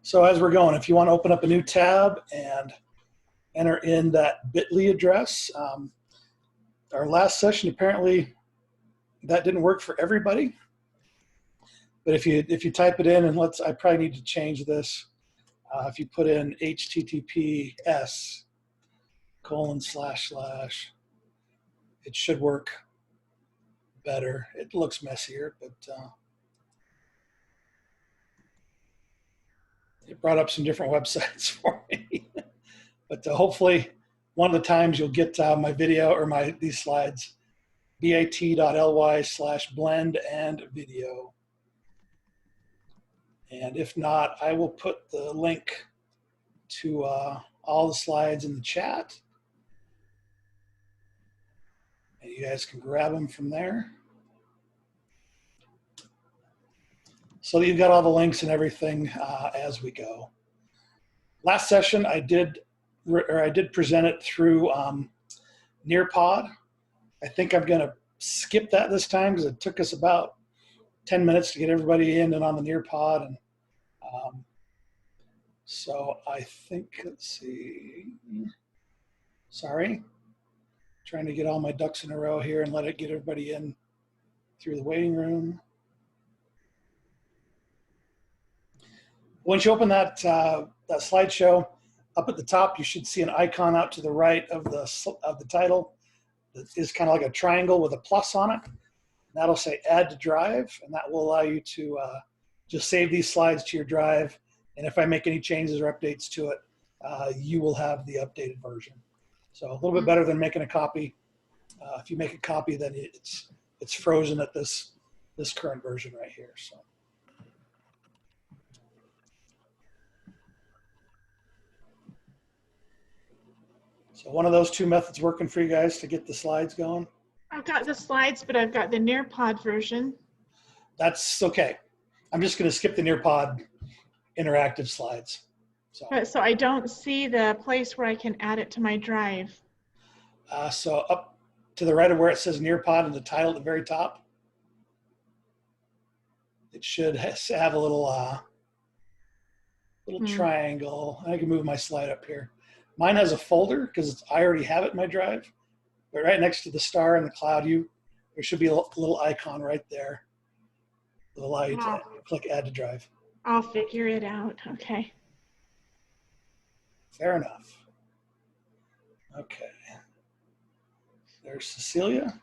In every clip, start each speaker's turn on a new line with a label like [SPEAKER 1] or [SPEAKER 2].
[SPEAKER 1] So as we're going, if you want to open up a new tab and enter in that bit.ly address, our last session, apparently that didn't work for everybody. But if you type it in, and I probably need to change this. If you put in https:// it should work better. It looks messier, but it brought up some different websites for me. But hopefully one of the times you'll get my video or these slides, bit.ly/blend and video. And if not, I will put the link to all the slides in the chat. And you guys can grab them from there. So you've got all the links and everything as we go. Last session, I did present it through Nearpod. I think I'm going to skip that this time because it took us about 10 minutes to get everybody in and on the Nearpod. And so I think, let's see. Sorry. Trying to get all my ducks in a row here and let it get everybody in through the waiting room. Once you open that slideshow, up at the top, you should see an icon out to the right of the title. That is kind of like a triangle with a plus on it. And that'll say Add to Drive, and that will allow you to just save these slides to your drive. And if I make any changes or updates to it, you will have the updated version. So a little bit better than making a copy. If you make a copy, then it's frozen at this current version right here. So one of those two methods working for you guys to get the slides going?
[SPEAKER 2] I've got the slides, but I've got the Nearpod version.
[SPEAKER 1] That's okay. I'm just going to skip the Nearpod interactive slides.
[SPEAKER 2] So I don't see the place where I can add it to my drive.
[SPEAKER 1] So up to the right of where it says Nearpod and the title at the very top, it should have a little triangle. I can move my slide up here. Mine has a folder because I already have it in my drive. But right next to the star and the cloud, there should be a little icon right there that'll allow you to click Add to Drive.
[SPEAKER 2] I'll figure it out. Okay.
[SPEAKER 1] Fair enough. Okay. There's Cecilia.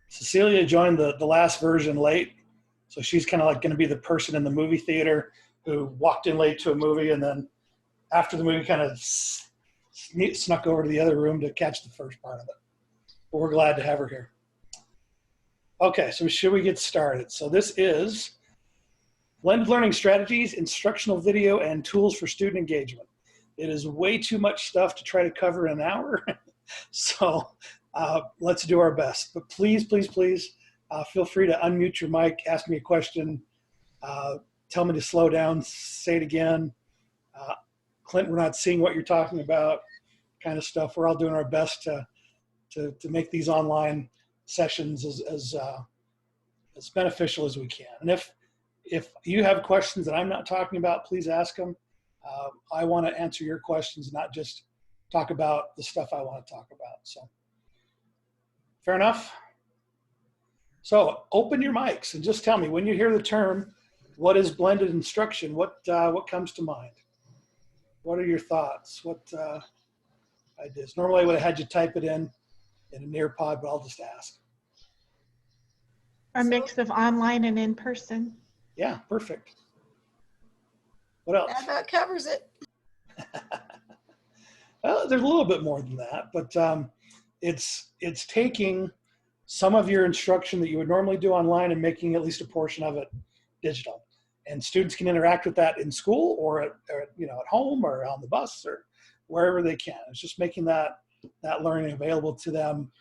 [SPEAKER 1] Cecilia joined the last version late. So she's kind of like going to be the person in the movie theater who walked in late to a movie and then after the movie kind of snuck over to the other room to catch the first part of it. But we're glad to have her here. Okay, so should we get started? So this is Blended Learning Strategies, Instructional Video, and Tools for Student Engagement. It is way too much stuff to try to cover in an hour. So let's do our best. But please, please, please, feel free to unmute your mic, ask me a question, tell me to slow down, say it again. Clint, we're not seeing what you're talking about, kind of stuff. We're all doing our best to make these online sessions as beneficial as we can. And if you have questions that I'm not talking about, please ask them. I want to answer your questions, not just talk about the stuff I want to talk about. So, fair enough? So open your mics and just tell me when you hear the term, what is blended instruction? What comes to mind? What are your thoughts? What ideas? Normally I would have had you type it in a Nearpod, but I'll just ask.
[SPEAKER 2] A mix of online and in person.
[SPEAKER 1] Yeah, perfect. What else?
[SPEAKER 3] That about covers it.
[SPEAKER 1] Well, there's a little bit more than that, but it's taking some of your instruction that you would normally do online and making at least a portion of it digital. And students can interact with that in school or at home or on the bus or wherever they can. It's just making that learning available to them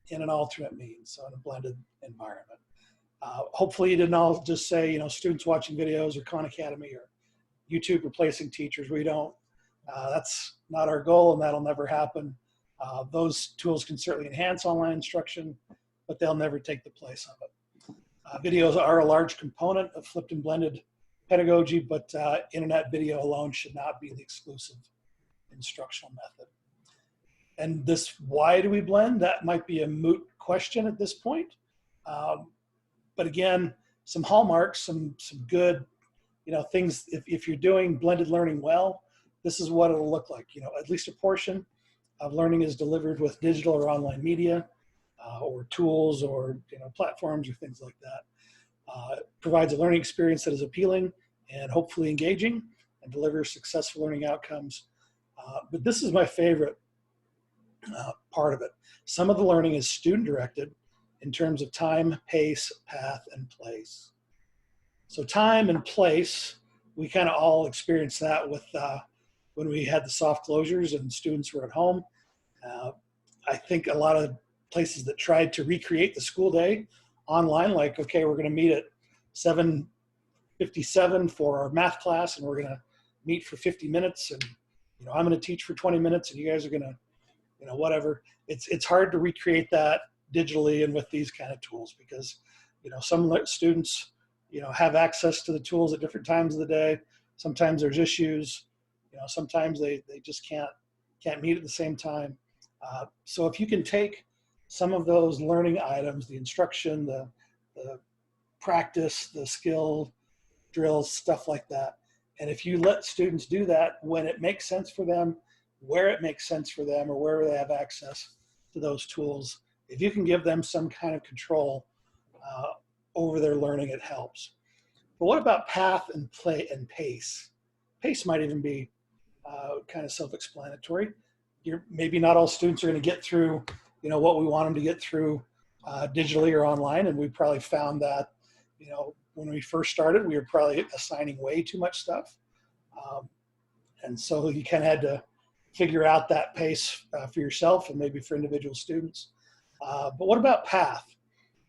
[SPEAKER 1] in an alternate means, so in a blended environment. Hopefully you didn't all just say, students watching videos or Khan Academy or YouTube replacing teachers. We don't. That's not our goal, and that'll never happen. Those tools can certainly enhance online instruction, but they'll never take the place of it. Videos are a large component of flipped and blended pedagogy, but internet video alone should not be the exclusive instructional method. And this, why do we blend? That might be a moot question at this point. But again, some hallmarks, some good, things. If you're doing blended learning well, this is what it'll look like. At least a portion of learning is delivered with digital or online media, or tools, or platforms, or things like that. It provides a learning experience that is appealing and hopefully engaging, and delivers successful learning outcomes. But this is my favorite part of it. Some of the learning is student directed in terms of time, pace, path, and place. So time and place, we kind of all experienced that with when we had the soft closures and students were at home. I think a lot of places that tried to recreate the school day online, like, okay, we're going to meet at 7:57 for our math class, and we're going to meet for 50 minutes, and I'm going to teach for 20 minutes, and you guys are going to whatever. It's hard to recreate that digitally and with these kind of tools, because some students have access to the tools at different times of the day. Sometimes there's issues, sometimes they just can't meet at the same time. So if you can take some of those learning items, the instruction, the practice, the skill drills, stuff like that, and if you let students do that when it makes sense for them, where it makes sense for them, or wherever they have access to those tools, if you can give them some kind of control over their learning, it helps. But what about path and play and pace? Pace might even be kind of self-explanatory. Maybe not all students are going to get through what we want them to get through digitally or online, and we probably found that when we first started, we were probably assigning way too much stuff, and so you kind of had to figure out that pace for yourself and maybe for individual students. But what about path?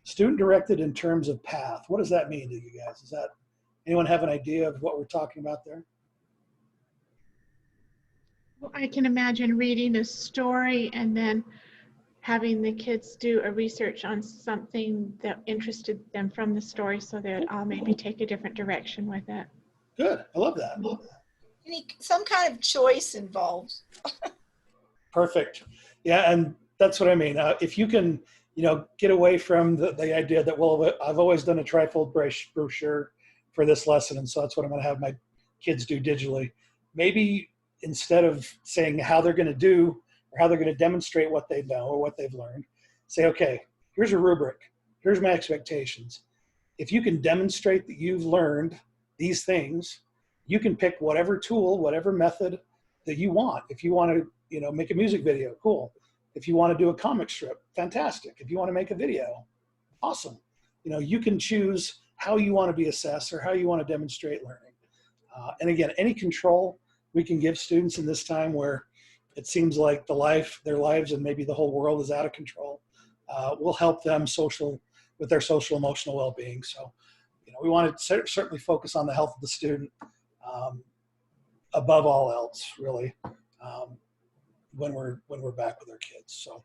[SPEAKER 1] Student directed in terms of path. What does that mean to you guys? Does that, anyone have an idea of what we're talking about there?
[SPEAKER 2] Well, I can imagine reading a story and then having the kids do a research on something that interested them from the story, so that I'll maybe take a different direction with it.
[SPEAKER 1] Good, I love that.
[SPEAKER 3] Some kind of choice involved. Perfect.
[SPEAKER 1] Yeah, and that's what I mean. If you can, get away from the idea that, well, I've always done a trifold brochure for this lesson, and so that's what I'm going to have my kids do digitally. Maybe instead of saying how they're going to do or how they're going to demonstrate what they know or what they've learned, say, okay, here's a rubric. Here's my expectations. If you can demonstrate that you've learned these things, you can pick whatever tool, whatever method that you want. If you want to, make a music video, cool. If you want to do a comic strip, fantastic. If you want to make a video, awesome. You can choose how you want to be assessed or how you want to demonstrate learning. And again, any control we can give students in this time where it seems like their lives and maybe the whole world is out of control, will help them with their social emotional well-being. So, we want to certainly focus on the health of the student above all else, really, when we're back with our kids. So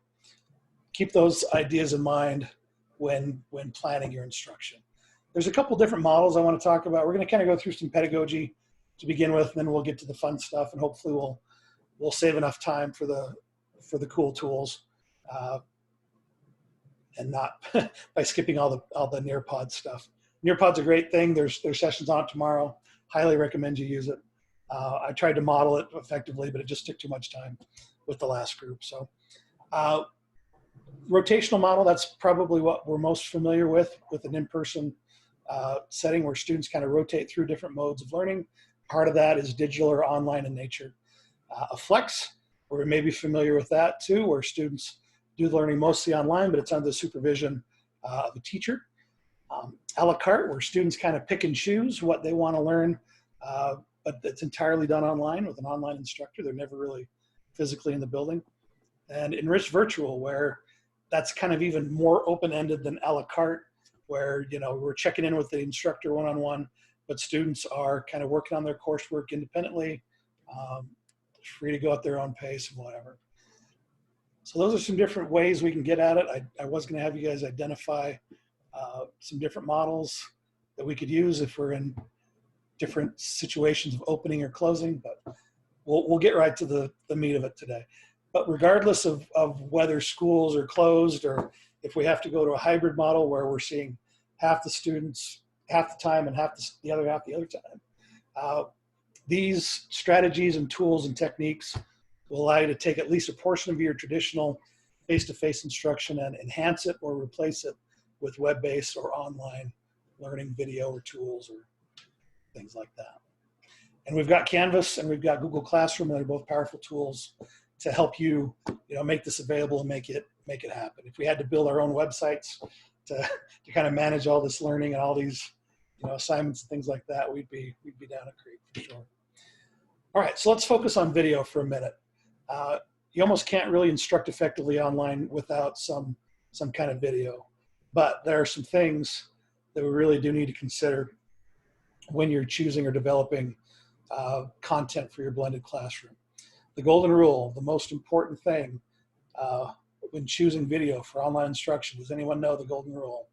[SPEAKER 1] keep those ideas in mind when planning your instruction. There's a couple different models I want to talk about. We're going to kind of go through some pedagogy to begin with, and then we'll get to the fun stuff, and hopefully we'll save enough time for the cool tools, and not by skipping all the Nearpod stuff. Nearpod's a great thing. There's sessions on it tomorrow. Highly recommend you use it. I tried to model it effectively, but it just took too much time with the last group. So rotational model, that's probably what we're most familiar with an in-person setting where students kind of rotate through different modes of learning. Part of that is digital or online in nature. A flex, we're maybe familiar with that too, where students do learning mostly online, but it's under the supervision of a teacher. A la carte, where students kind of pick and choose what they want to learn, but it's entirely done online with an online instructor. They're never really physically in the building. And enriched virtual, where that's kind of even more open-ended than a la carte, where we're checking in with the instructor one-on-one, but students are kind of working on their coursework independently, free to go at their own pace and whatever. So those are some different ways we can get at it. I was going to have you guys identify some different models that we could use if we're in different situations of opening or closing, but we'll get right to the meat of it today. But regardless of whether schools are closed or if we have to go to a hybrid model where we're seeing half the students half the time and half the other half the other time, these strategies and tools and techniques will allow you to take at least a portion of your traditional face-to-face instruction and enhance it or replace it with web-based or online learning video or tools or things like that. And we've got Canvas and we've got Google Classroom, and they're both powerful tools to help you, make this available and make it happen. If we had to build our own websites to kind of manage all this learning and all these, assignments and things like that, we'd be down a creek for sure. All right, so let's focus on video for a minute. You almost can't really instruct effectively online without some kind of video, but there are some things that we really do need to consider when you're choosing or developing content for your blended classroom. The golden rule, the most important thing when choosing video for online instruction. Does anyone know the golden rule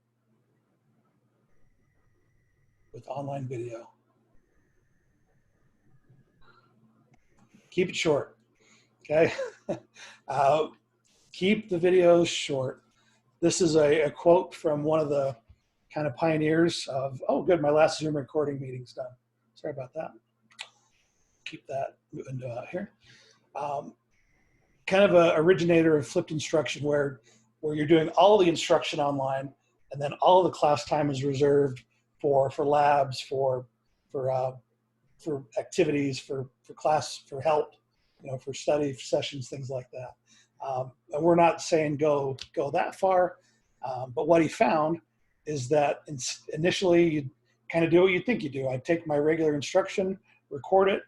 [SPEAKER 1] with online video? Keep it short, okay? Keep the videos short. This is a quote from one of the kind of pioneers of, oh good, my last Zoom recording meeting's done. Sorry about that. Keep that moving here. Kind of a originator of flipped instruction where you're doing all the instruction online and then all the class time is reserved for labs, for activities, for class, for help, for study sessions, things like that. And we're not saying go that far, but what he found is that initially you kind of do what you think you do. I'd take my regular instruction, record it,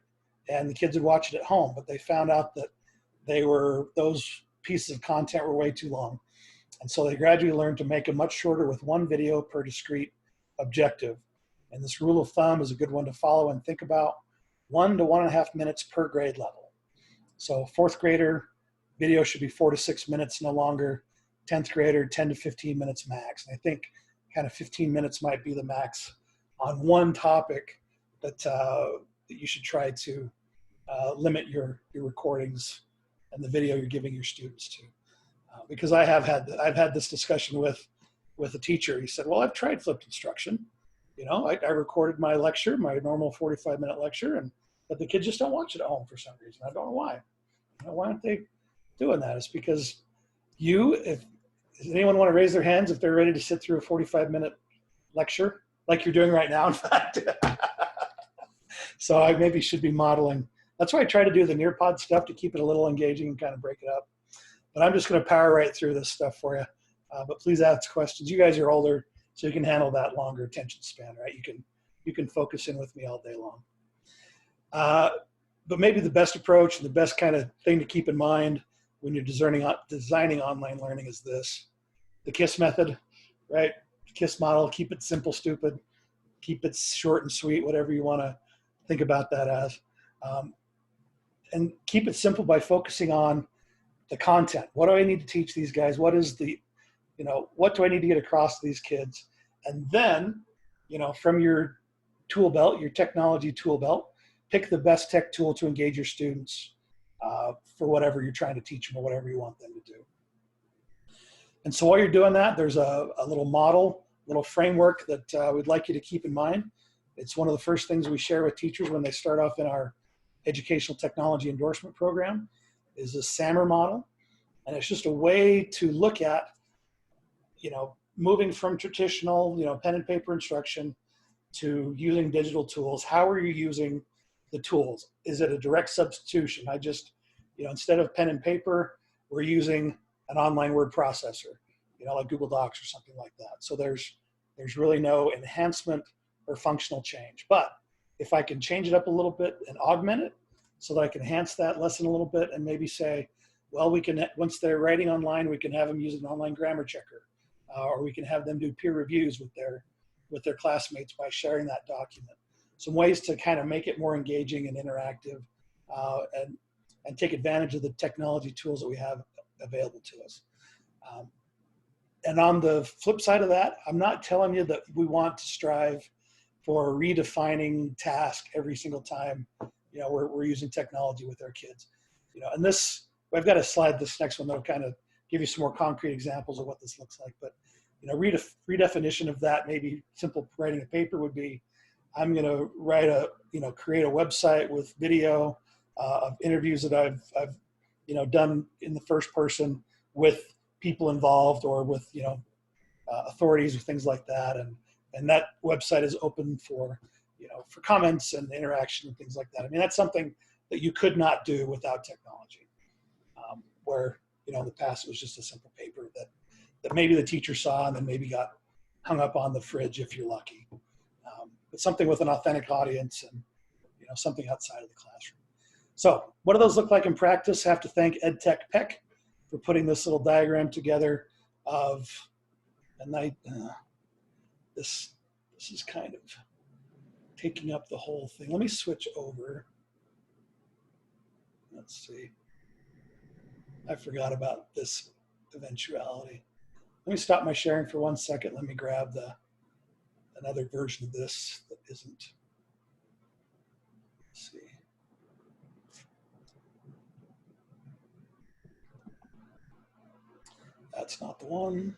[SPEAKER 1] and the kids would watch it at home, but they found out that those pieces of content were way too long. And so they gradually learned to make them much shorter with one video per discrete objective. And this rule of thumb is a good one to follow and think about: 1 to 1.5 minutes per grade level. So 4th grader, video should be 4 to 6 minutes, no longer. 10th grader, 10 to 15 minutes max. And I think kind of 15 minutes might be the max on one topic that you should try to limit your recordings and the video you're giving your students to. Because I've had this discussion with a teacher. He said, well, I've tried flipped instruction. I recorded my lecture, my normal 45-minute lecture, but the kids just don't watch it at home for some reason. I don't know why. Why aren't they doing that? It's because does anyone want to raise their hands if they're ready to sit through a 45-minute lecture like you're doing right now, in fact? So I maybe should be modeling. That's why I try to do the Nearpod stuff to keep it a little engaging and kind of break it up. But I'm just going to power right through this stuff for you. But please ask questions. You guys are older, so you can handle that longer attention span, right? You can focus in with me all day long. But maybe the best approach and the best kind of thing to keep in mind when you're designing online learning is this: the KISS method, right? KISS model. Keep it simple, stupid. Keep it short and sweet, whatever you want to think about that as. And keep it simple by focusing on the content. What do I need to teach these guys? What is what do I need to get across to these kids? And then, from your tool belt, your technology tool belt, pick the best tech tool to engage your students for whatever you're trying to teach them or whatever you want them to do. And so while you're doing that, there's a little model, little framework that we'd like you to keep in mind. It's one of the first things we share with teachers when they start off in our Educational Technology Endorsement Program, is a SAMR model. And it's just a way to look at, moving from traditional, pen and paper instruction to using digital tools. How are you using the tools? Is it a direct substitution? I just, instead of pen and paper, we're using an online word processor, like Google Docs or something like that. So there's really no enhancement or functional change. But if I can change it up a little bit and augment it so that I can enhance that lesson a little bit and maybe say, well, we can, once they're writing online, we can have them use an online grammar checker, or we can have them do peer reviews with their classmates by sharing that document. Some ways to kind of make it more engaging and interactive, and take advantage of the technology tools that we have available to us. And on the flip side of that, I'm not telling you that we want to strive for a redefining task every single time, you know, we're using technology with our kids. You know, and this, I've got a slide, this next one that'll kind of give you some more concrete examples of what this looks like. But, you know, redefinition of that, maybe simple writing a paper would be, I'm going to write create a website with video of interviews that I've you know, done in the first person with people involved or with, you know, authorities or things like that. And that website is open for, you know, for comments and interaction and things like that. I mean, that's something that you could not do without technology, where, you know, in the past it was just a simple paper that maybe the teacher saw and then maybe got hung up on the fridge if you're lucky. But something with an authentic audience and, you know, something outside of the classroom. So what do those look like in practice? I have to thank EdTech Peck for putting this little diagram together of, and this is kind of taking up the whole thing. Let me switch over. Let's see. I forgot about this eventuality. Let me stop my sharing for 1 second. Let me grab another version of this that isn't. Let's see. That's not the one.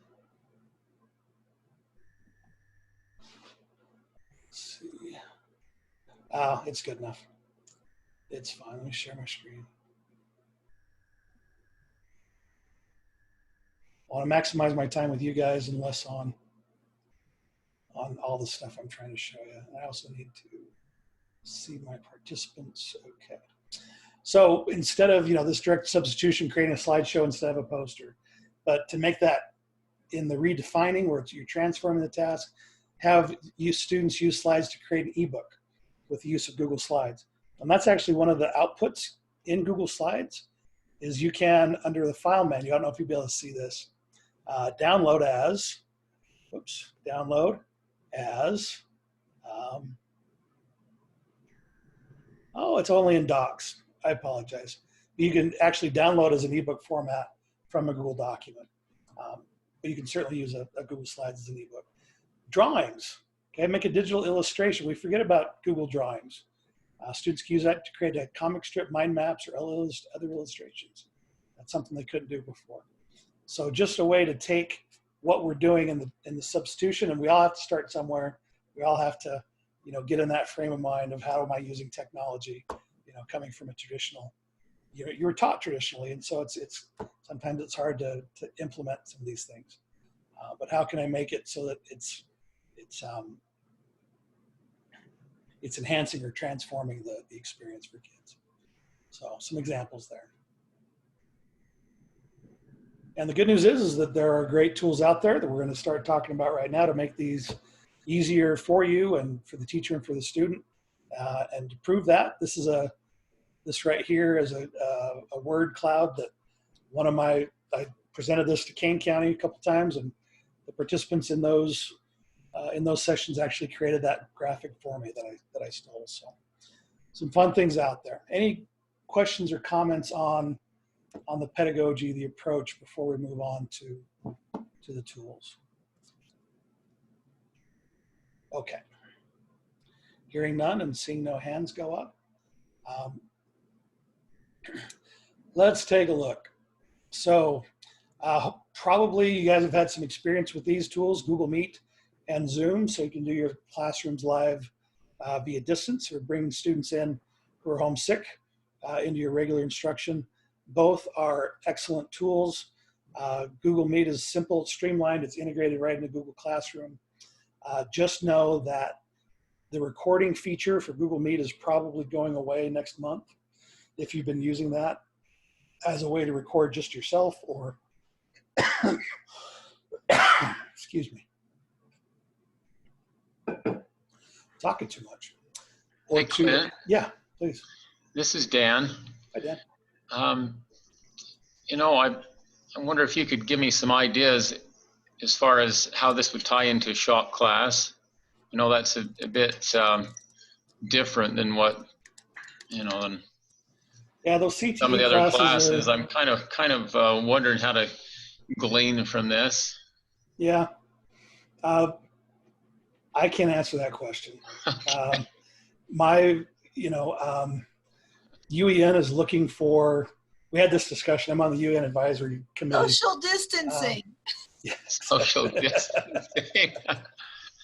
[SPEAKER 1] Let's see. Oh, it's good enough. It's fine. Let me share my screen. I want to maximize my time with you guys and less on all the stuff I'm trying to show you. I also need to see my participants. Okay. So instead of, you know, this direct substitution, creating a slideshow instead of a poster, but to make that in the redefining where you're transforming the task, have students use slides to create an ebook with the use of Google Slides. And that's actually one of the outputs in Google Slides is you can, under the file menu, I don't know if you'll be able to see this, download as, oh, it's only in docs. I apologize. You can actually download as an ebook format from a Google document. But you can certainly use a Google Slides as an ebook. Drawings, okay, make a digital illustration. We forget about Google Drawings. Students can use that to create a comic strip, mind maps, or other illustrations. That's something they couldn't do before. So just a way to take what we're doing in the substitution, and we all have to start somewhere. We all have to, you know, get in that frame of mind of how am I using technology, you know, coming from a traditional, you know, you were taught traditionally, and so it's sometimes it's hard to implement some of these things. But how can I make it so that it's enhancing or transforming the experience for kids? So some examples there. And the good news is that there are great tools out there that we're going to start talking about right now to make these easier for you and for the teacher and for the student. And to prove that, this right here is a word cloud that I presented this to Kane County a couple times, and the participants in those sessions actually created that graphic for me that I stole. So some fun things out there. Any questions or comments on the pedagogy, the approach, before we move on to the tools? Okay. Hearing none and seeing no hands go up. Let's take a look. So probably you guys have had some experience with these tools, Google Meet and Zoom, so you can do your classrooms live via distance or bring students in who are homesick into your regular instruction. Both are excellent tools. Google Meet is simple, streamlined, it's integrated right into Google Classroom. Just know that the recording feature for Google Meet is probably going away next month if you've been using that as a way to record just yourself or, excuse me, talking too much. Or
[SPEAKER 4] hey, Clint.
[SPEAKER 1] Yeah, please.
[SPEAKER 4] This is Dan.
[SPEAKER 1] Hi, Dan.
[SPEAKER 4] You know, I wonder if you could give me some ideas as far as how this would tie into a shop class. You know, that's a bit different than what, you know,
[SPEAKER 1] Yeah, those CTE
[SPEAKER 4] some of the other
[SPEAKER 1] classes
[SPEAKER 4] classes. I'm kind of wondering how to glean from this.
[SPEAKER 1] yeah. I can't answer that question.
[SPEAKER 4] Okay.
[SPEAKER 1] My, you know, UEN is looking for, we had this discussion, I'm on the UEN advisory committee.
[SPEAKER 3] Social distancing.
[SPEAKER 1] Yeah,
[SPEAKER 4] Social distancing.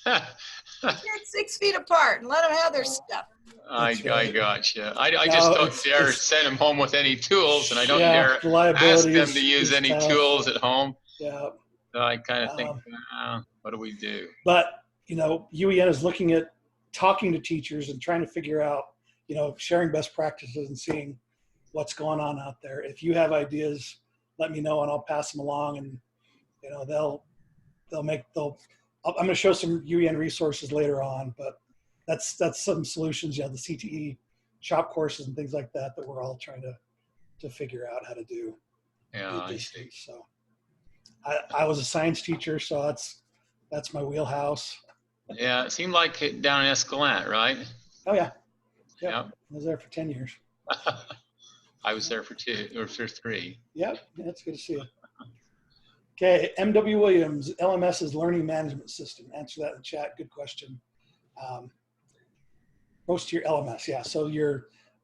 [SPEAKER 3] Get 6 feet apart and let them have their stuff.
[SPEAKER 4] I
[SPEAKER 1] That's right.
[SPEAKER 4] gotcha. I
[SPEAKER 1] No,
[SPEAKER 4] just don't dare send them home with any tools, and I don't
[SPEAKER 1] yeah,
[SPEAKER 4] dare
[SPEAKER 1] the liability
[SPEAKER 4] ask them to use
[SPEAKER 1] is
[SPEAKER 4] any
[SPEAKER 1] tough.
[SPEAKER 4] tools at home.
[SPEAKER 1] Yeah.
[SPEAKER 4] So I kind of think,
[SPEAKER 1] Um,
[SPEAKER 4] what do we do?
[SPEAKER 1] But, you know, UEN is looking at talking to teachers and trying to figure out, you know, sharing best practices and seeing what's going on out there. If you have ideas, let me know and I'll pass them along. And, you know, I'm going to show some UEN resources later on, but that's some solutions, you know, the CTE shop courses and things like that we're all trying to figure out how to do.
[SPEAKER 4] Yeah, I see.
[SPEAKER 1] So I was a science teacher, so that's my wheelhouse.
[SPEAKER 4] Yeah, it seemed like it down in Escalante, right?
[SPEAKER 1] Oh yeah. Yep.
[SPEAKER 4] Yep.
[SPEAKER 1] I was there for 10 years.
[SPEAKER 4] I was there for 2 or for 3.
[SPEAKER 1] Yep. Yeah, it's good to see you. Okay. MW Williams, LMS is learning management system. Answer that in the chat. Good question. Most to your LMS. Yeah. So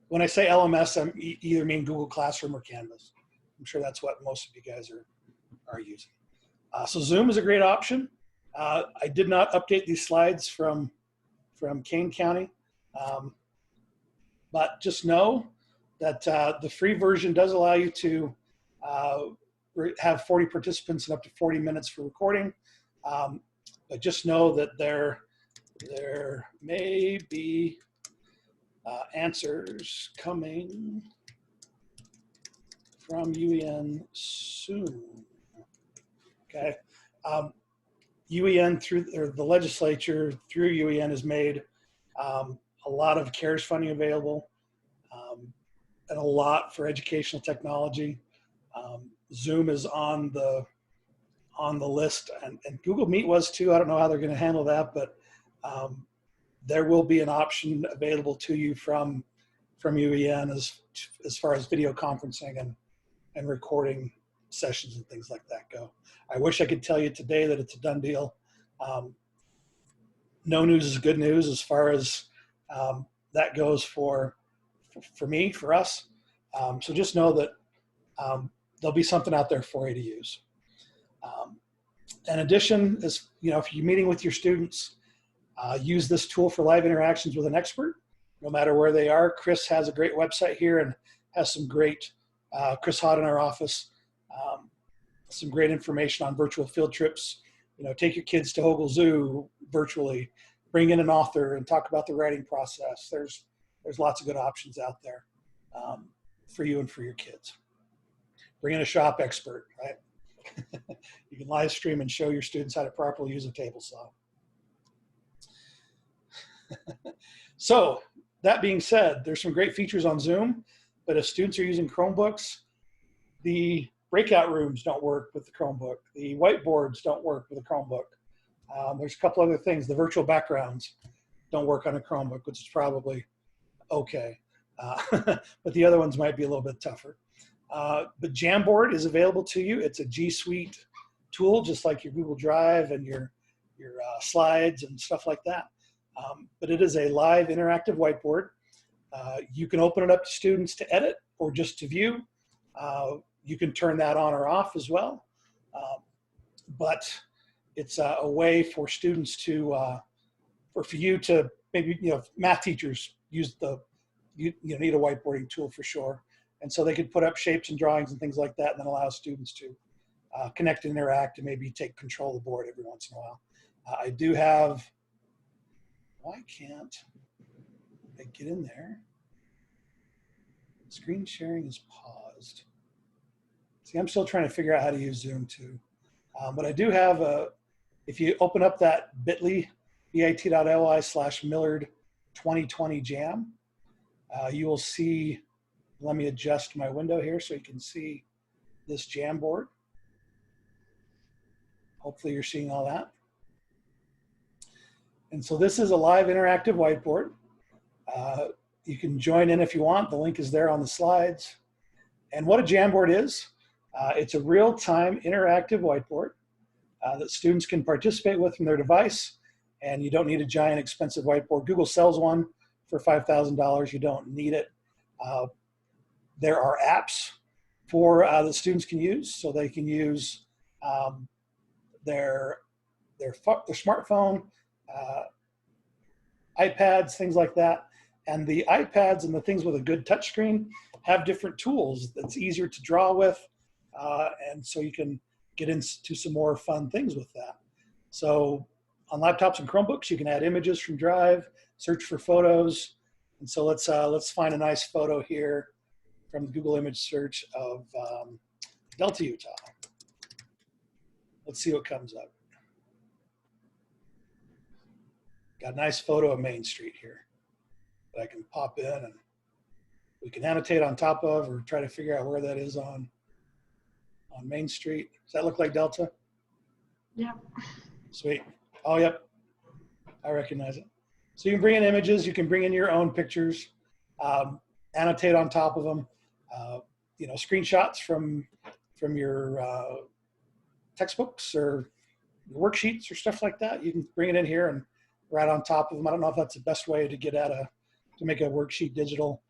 [SPEAKER 1] when I say LMS, I'm either mean Google Classroom or Canvas. I'm sure that's what most of you guys are using. So Zoom is a great option. I did not update these slides from Kane County, but just know that the free version does allow you to have 40 participants and up to 40 minutes for recording. But just know that there may be answers coming from UEN soon. Okay. UEN the legislature through UEN has made a lot of CARES funding available and a lot for educational technology. Zoom is on the list, and Google Meet was too. I don't know how they're going to handle that, but there will be an option available to you from UEN as far as video conferencing and recording sessions and things like that go. I wish I could tell you today that it's a done deal. No news is good news as far as that goes for me, for us. So just know that there'll be something out there for you to use. In addition, if you're meeting with your students, use this tool for live interactions with an expert, no matter where they are. Chris has a great website here and has some great, Chris Hott in our office, some great information on virtual field trips. Take your kids to Hogle Zoo virtually, bring in an author and talk about the writing process. There's lots of good options out there for you and for your kids. Bring in a shop expert, right? You can live stream and show your students how to properly use a table saw. So that being said, there's some great features on Zoom, but if students are using Chromebooks, the breakout rooms don't work with the Chromebook. The whiteboards don't work with a Chromebook. There's a couple other things. The virtual backgrounds don't work on a Chromebook, which is probably okay. But the other ones might be a little bit tougher. But Jamboard is available to you. It's a G Suite tool, just like your Google Drive and your slides and stuff like that. But it is a live interactive whiteboard. You can open it up to students to edit or just to view. You can turn that on or off as well. But it's a way for students to, or for you to maybe, math teachers use you need a whiteboarding tool for sure. And so they could put up shapes and drawings and things like that and then allow students to connect and interact and maybe take control of the board every once in a while. I do have, why can't I get in there? Screen sharing is paused. See, I'm still trying to figure out how to use Zoom too. But I do have if you open up that bit.ly/Millard 2020 Jam, you will see, let me adjust my window here so you can see this Jamboard. Hopefully you're seeing all that. And so this is a live interactive whiteboard. You can join in if you want. The link is there on the slides. And what a Jamboard is, it's a real-time interactive whiteboard that students can participate with from their device, and you don't need a giant expensive whiteboard. Google sells one for $5,000. You don't need it. There are apps for that students can use, so they can use their smartphone, iPads, things like that. And the iPads and the things with a good touchscreen have different tools that's easier to draw with, and so you can get into some more fun things with that. So on laptops and Chromebooks, you can add images from Drive, search for photos. And so let's find a nice photo here from the Google image search of Delta, Utah. Let's see what comes up. Got a nice photo of Main Street here that I can pop in and we can annotate on top of or try to figure out where that is on Main Street. Does that look like Delta?
[SPEAKER 2] Yeah.
[SPEAKER 1] Sweet. Oh, yep. I recognize it. So you can bring in images. You can bring in your own pictures, annotate on top of them. You know, screenshots from your textbooks or your worksheets or stuff like that. You can bring it in here and write on top of them. I don't know if that's the best way to get to make a worksheet digital.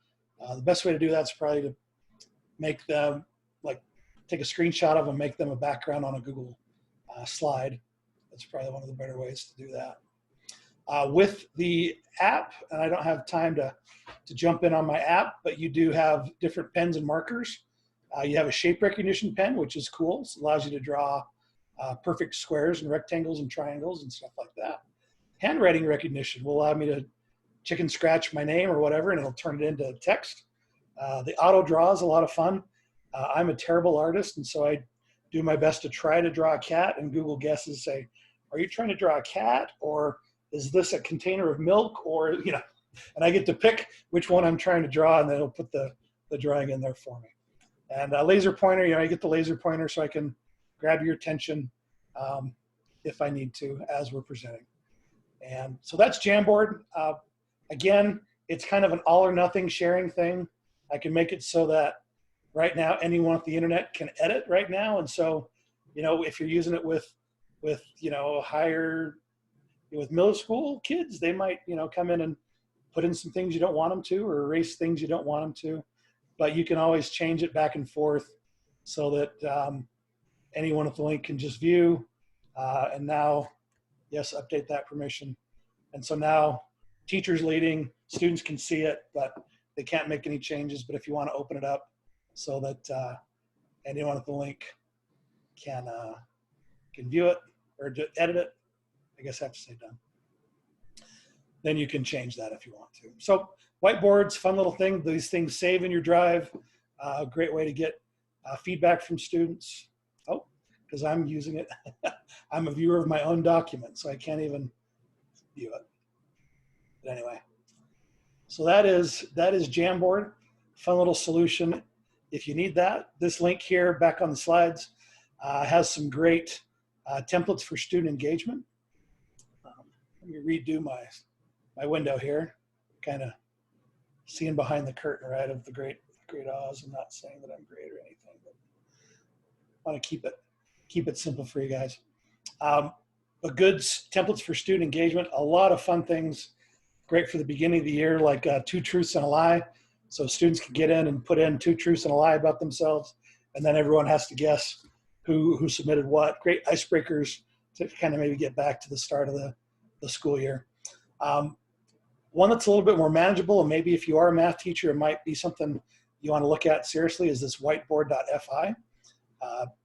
[SPEAKER 1] The best way to do that is probably to make them, like, take a screenshot of them, make them a background on a Google slide. That's probably one of the better ways to do that. With the app, and I don't have time to jump in on my app, but you do have different pens and markers. You have a shape recognition pen, which is cool. It allows you to draw perfect squares and rectangles and triangles and stuff like that. Handwriting recognition will allow me to chicken scratch my name or whatever, and it'll turn it into text. The auto draw is a lot of fun. I'm a terrible artist, and so I do my best to try to draw a cat, and Google guesses say, are you trying to draw a cat, or is this a container of milk, or, you know, and I get to pick which one I'm trying to draw, and then it'll put the drawing in there for me. And a laser pointer, you know, I get the laser pointer so I can grab your attention if I need to as we're presenting. And so that's Jamboard. Again, it's kind of an all or nothing sharing thing. I can make it so that right now anyone at the internet can edit right now. And so, you know, if you're using it with you know, with middle school kids, they might, you know, come in and put in some things you don't want them to, or erase things you don't want them to. But you can always change it back and forth so that anyone at the link can just view. And now, yes, update that permission. And so now teachers leading, students can see it, but they can't make any changes. But if you want to open it up so that anyone at the link can view it or edit it, I guess I have to say done. Then you can change that if you want to. So whiteboards, fun little thing. These things save in your Drive. Great way to get feedback from students. Oh, because I'm using it. I'm a viewer of my own document, so I can't even view it. But anyway, so that is Jamboard. Fun little solution. If you need that, this link here back on the slides has some great templates for student engagement. Let me redo my window here, kind of seeing behind the curtain, right, of the great Oz. I'm not saying that I'm great or anything, but I want to keep it simple for you guys. But good templates for student engagement, a lot of fun things, great for the beginning of the year, like 2 truths and a lie. So students can get in and put in 2 truths and a lie about themselves, and then everyone has to guess who submitted what. Great icebreakers to kind of maybe get back to the start of the school year. One that's a little bit more manageable, and maybe if you are a math teacher, it might be something you want to look at seriously, is this whiteboard.fi.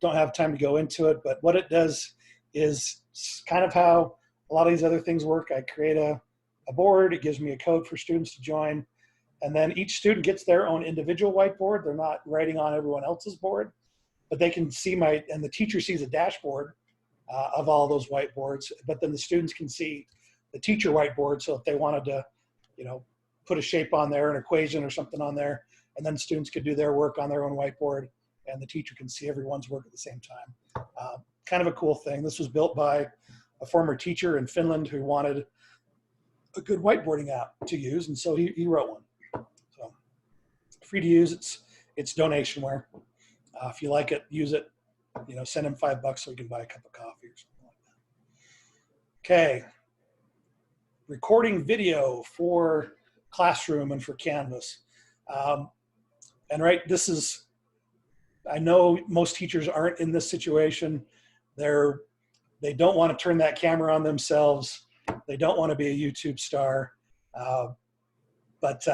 [SPEAKER 1] Don't have time to go into it, but what it does is kind of how a lot of these other things work. I create a board, it gives me a code for students to join, and then each student gets their own individual whiteboard. They're not writing on everyone else's board, but they can see and the teacher sees a dashboard of all those whiteboards, but then the students can see the teacher whiteboard. So if they wanted to, you know, put a shape on there, an equation or something on there, and then students could do their work on their own whiteboard, and the teacher can see everyone's work at the same time. Kind of a cool thing. This was built by a former teacher in Finland who wanted a good whiteboarding app to use, and so he wrote one. free to use. It's donationware. If you like it, use it. Send him $5 so he can buy a cup of coffee or something like that. Okay. Recording video for Classroom and for Canvas. And right, I know most teachers aren't in this situation. They don't want to turn that camera on themselves. They don't want to be a YouTube star. But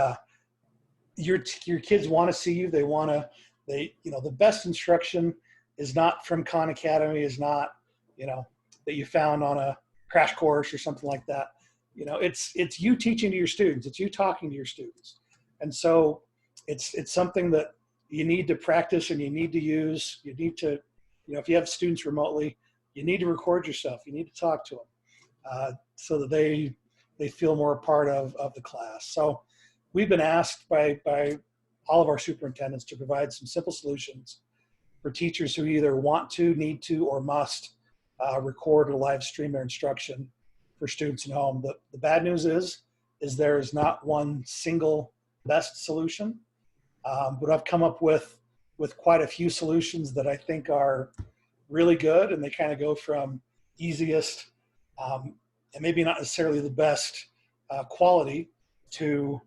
[SPEAKER 1] your kids want to see you. The best instruction is not from Khan Academy, is not, that you found on a crash course or something like that. It's you teaching to your students. It's you talking to your students. And so it's something that you need to practice and you need to use. You need to, if you have students remotely, you need to record yourself. You need to talk to them so that they feel more a part of the class. So we've been asked by all of our superintendents to provide some simple solutions for teachers who either want to, need to, or must record or live stream their instruction for students at home. The bad news is there is not one single best solution, but I've come up with quite a few solutions that I think are really good, and they kind of go from easiest and maybe not necessarily the best quality to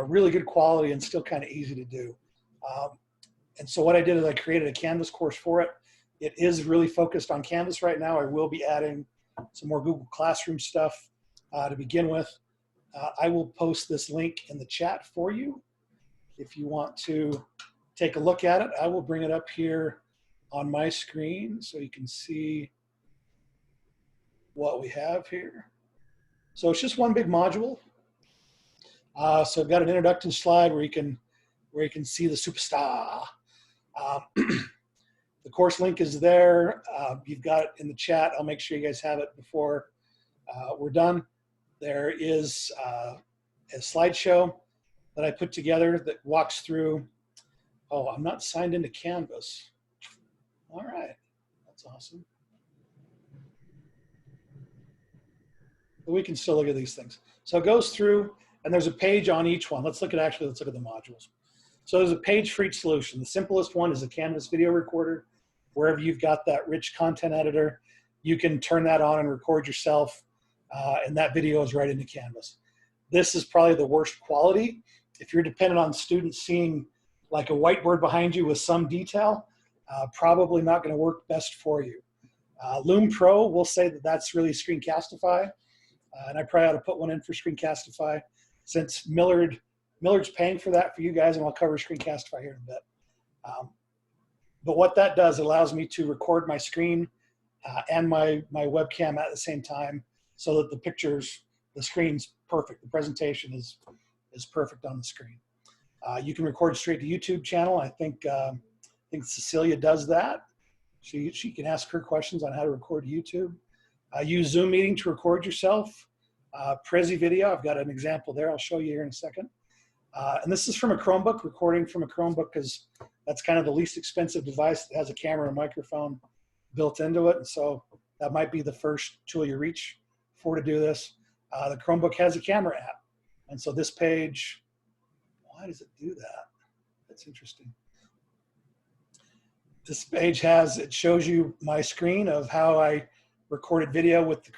[SPEAKER 1] really good quality and still kind of easy to do. And so what I did is I created a Canvas course for it. It is really focused on Canvas right now. I will be adding some more Google Classroom stuff to begin with. I will post this link in the chat for you if you want to take a look at it. I will bring it up here on my screen so you can see what we have here. So it's just one big module. So I've got an introduction slide where you can see the superstar. The course link is there. You've got it in the chat. I'll make sure you guys have it before we're done. There is a slideshow that I put together that walks through. Oh, I'm not signed into Canvas. All right, that's awesome. But we can still look at these things. So it goes through, and there's a page on each one. Let's look at the modules. So there's a page for each solution. The simplest one is a Canvas video recorder. Wherever you've got that rich content editor, you can turn that on and record yourself, and that video is right into Canvas. This is probably the worst quality. If you're dependent on students seeing like a whiteboard behind you with some detail, probably not going to work best for you. Loom Pro will say that that's really Screencastify, and I probably ought to put one in for Screencastify since Millard's paying for that for you guys, and I'll cover Screencastify here in a bit. But what that does, it allows me to record my screen and my webcam at the same time so that the screen's perfect. The presentation is perfect on the screen. You can record straight to YouTube channel. I think Cecilia does that. She can ask her questions on how to record YouTube. Use Zoom meeting to record yourself. Prezi video, I've got an example there. I'll show you here in a second. And this is from a Chromebook, recording from a Chromebook because that's kind of the least expensive device that has a camera and microphone built into it. And so that might be the first tool you reach for to do this. The Chromebook has a camera app. And so this page, why does it do that? That's interesting. This page it shows you my screen of how I recorded video with the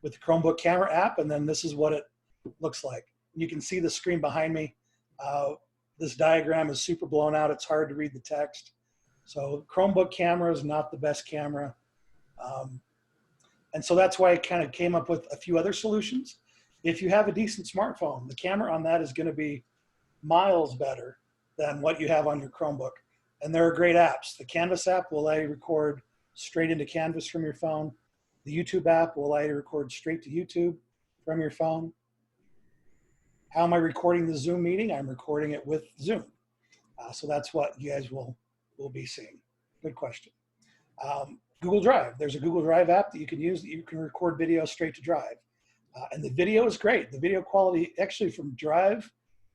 [SPEAKER 1] Chromebook camera app, and then this is what it looks like. You can see the screen behind me. This diagram is super blown out. It's hard to read the text. So Chromebook camera is not the best camera. And so that's why I kind of came up with a few other solutions. If you have a decent smartphone, the camera on that is going to be miles better than what you have on your Chromebook. And there are great apps. The Canvas app will allow you to record straight into Canvas from your phone. The YouTube app will allow you to record straight to YouTube from your phone. How am I recording the Zoom meeting? I'm recording it with Zoom. So that's what you guys will be seeing. Good question. Google Drive. There's a Google Drive app that you can use that you can record video straight to Drive. And the video is great. The video quality actually from Drive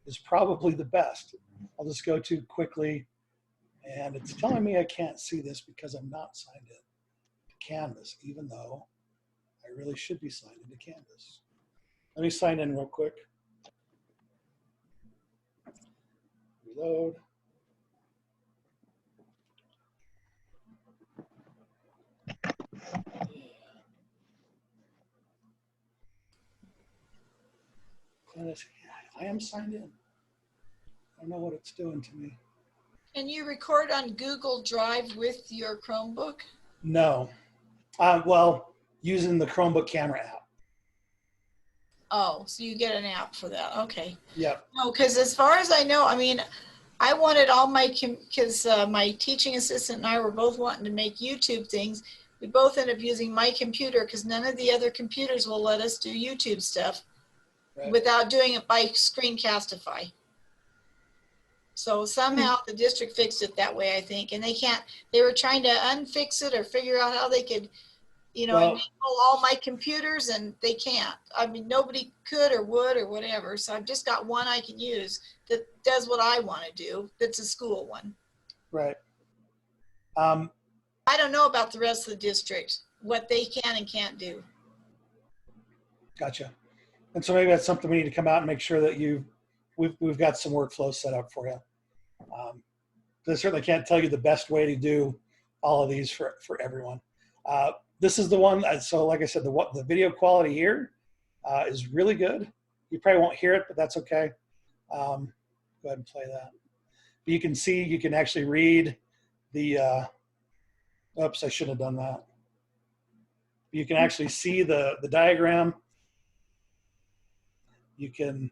[SPEAKER 1] is probably the best. I'll just go to quickly, and it's telling me I can't see this because I'm not signed in to Canvas, even though I really should be signed into Canvas. Let me sign in real quick. Reload. I am signed in. I don't know what it's doing to me.
[SPEAKER 3] Can you record on Google Drive with your Chromebook?
[SPEAKER 1] No. Well, using the Chromebook camera app.
[SPEAKER 3] Oh, so you get an app for that. Okay.
[SPEAKER 1] Yep.
[SPEAKER 3] No, because as far as I know, I mean, I wanted all my, because my teaching assistant and I were both wanting to make YouTube things. We both ended up using my computer because none of the other computers will let us do YouTube stuff without doing it by Screencastify. So somehow the district fixed it that way, I think, and they were trying to unfix it or figure out how they could, you know, enable all my computers, and they can't. I mean, nobody could or would or whatever. So I've just got one I can use that does what I want to do. That's a school one.
[SPEAKER 1] Right.
[SPEAKER 3] I don't know about the rest of the district, what they can and can't do.
[SPEAKER 1] Gotcha. And so maybe that's something we need to come out and make sure that we've got some workflows set up for you. I certainly can't tell you the best way to do all of these for everyone. This is the one, so like I said, the video quality here is really good. You probably won't hear it, but that's okay. Go ahead and play that. But you can see, you can actually read the, oops, I shouldn't have done that. You can actually see the diagram. You can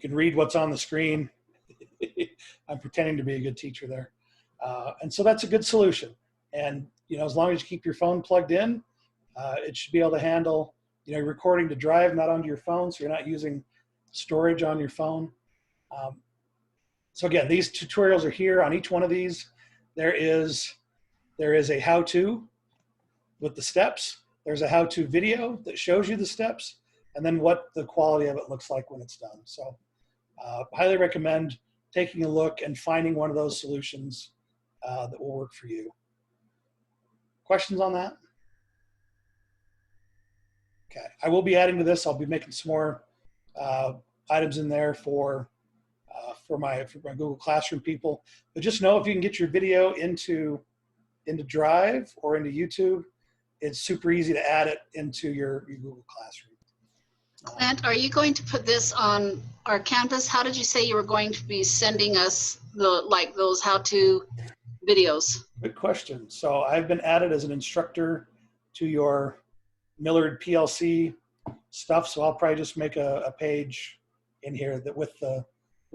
[SPEAKER 1] read what's on the screen. I'm pretending to be a good teacher there. And so that's a good solution. And, you know, as long as you keep your phone plugged in, it should be able to handle, you know, recording to drive, not onto your phone, so you're not using storage on your phone. So again, these tutorials are here. On each one of these, there is a how-to with the steps. There's a how-to video that shows you the steps, and then what the quality of it looks like when it's done. So highly recommend taking a look and finding one of those solutions that will work for you. Questions on that? Okay, I will be adding to this. I'll be making some more items in there for my Google Classroom people. But just know if you can get your video into Drive or into YouTube, it's super easy to add it into your Google Classroom.
[SPEAKER 5] Clint, are you going to put this on our campus? How did you say you were going to be sending us those how-to videos?
[SPEAKER 1] Good question. So I've been added as an instructor to your Millard PLC stuff. So I'll probably just make a page in here that with the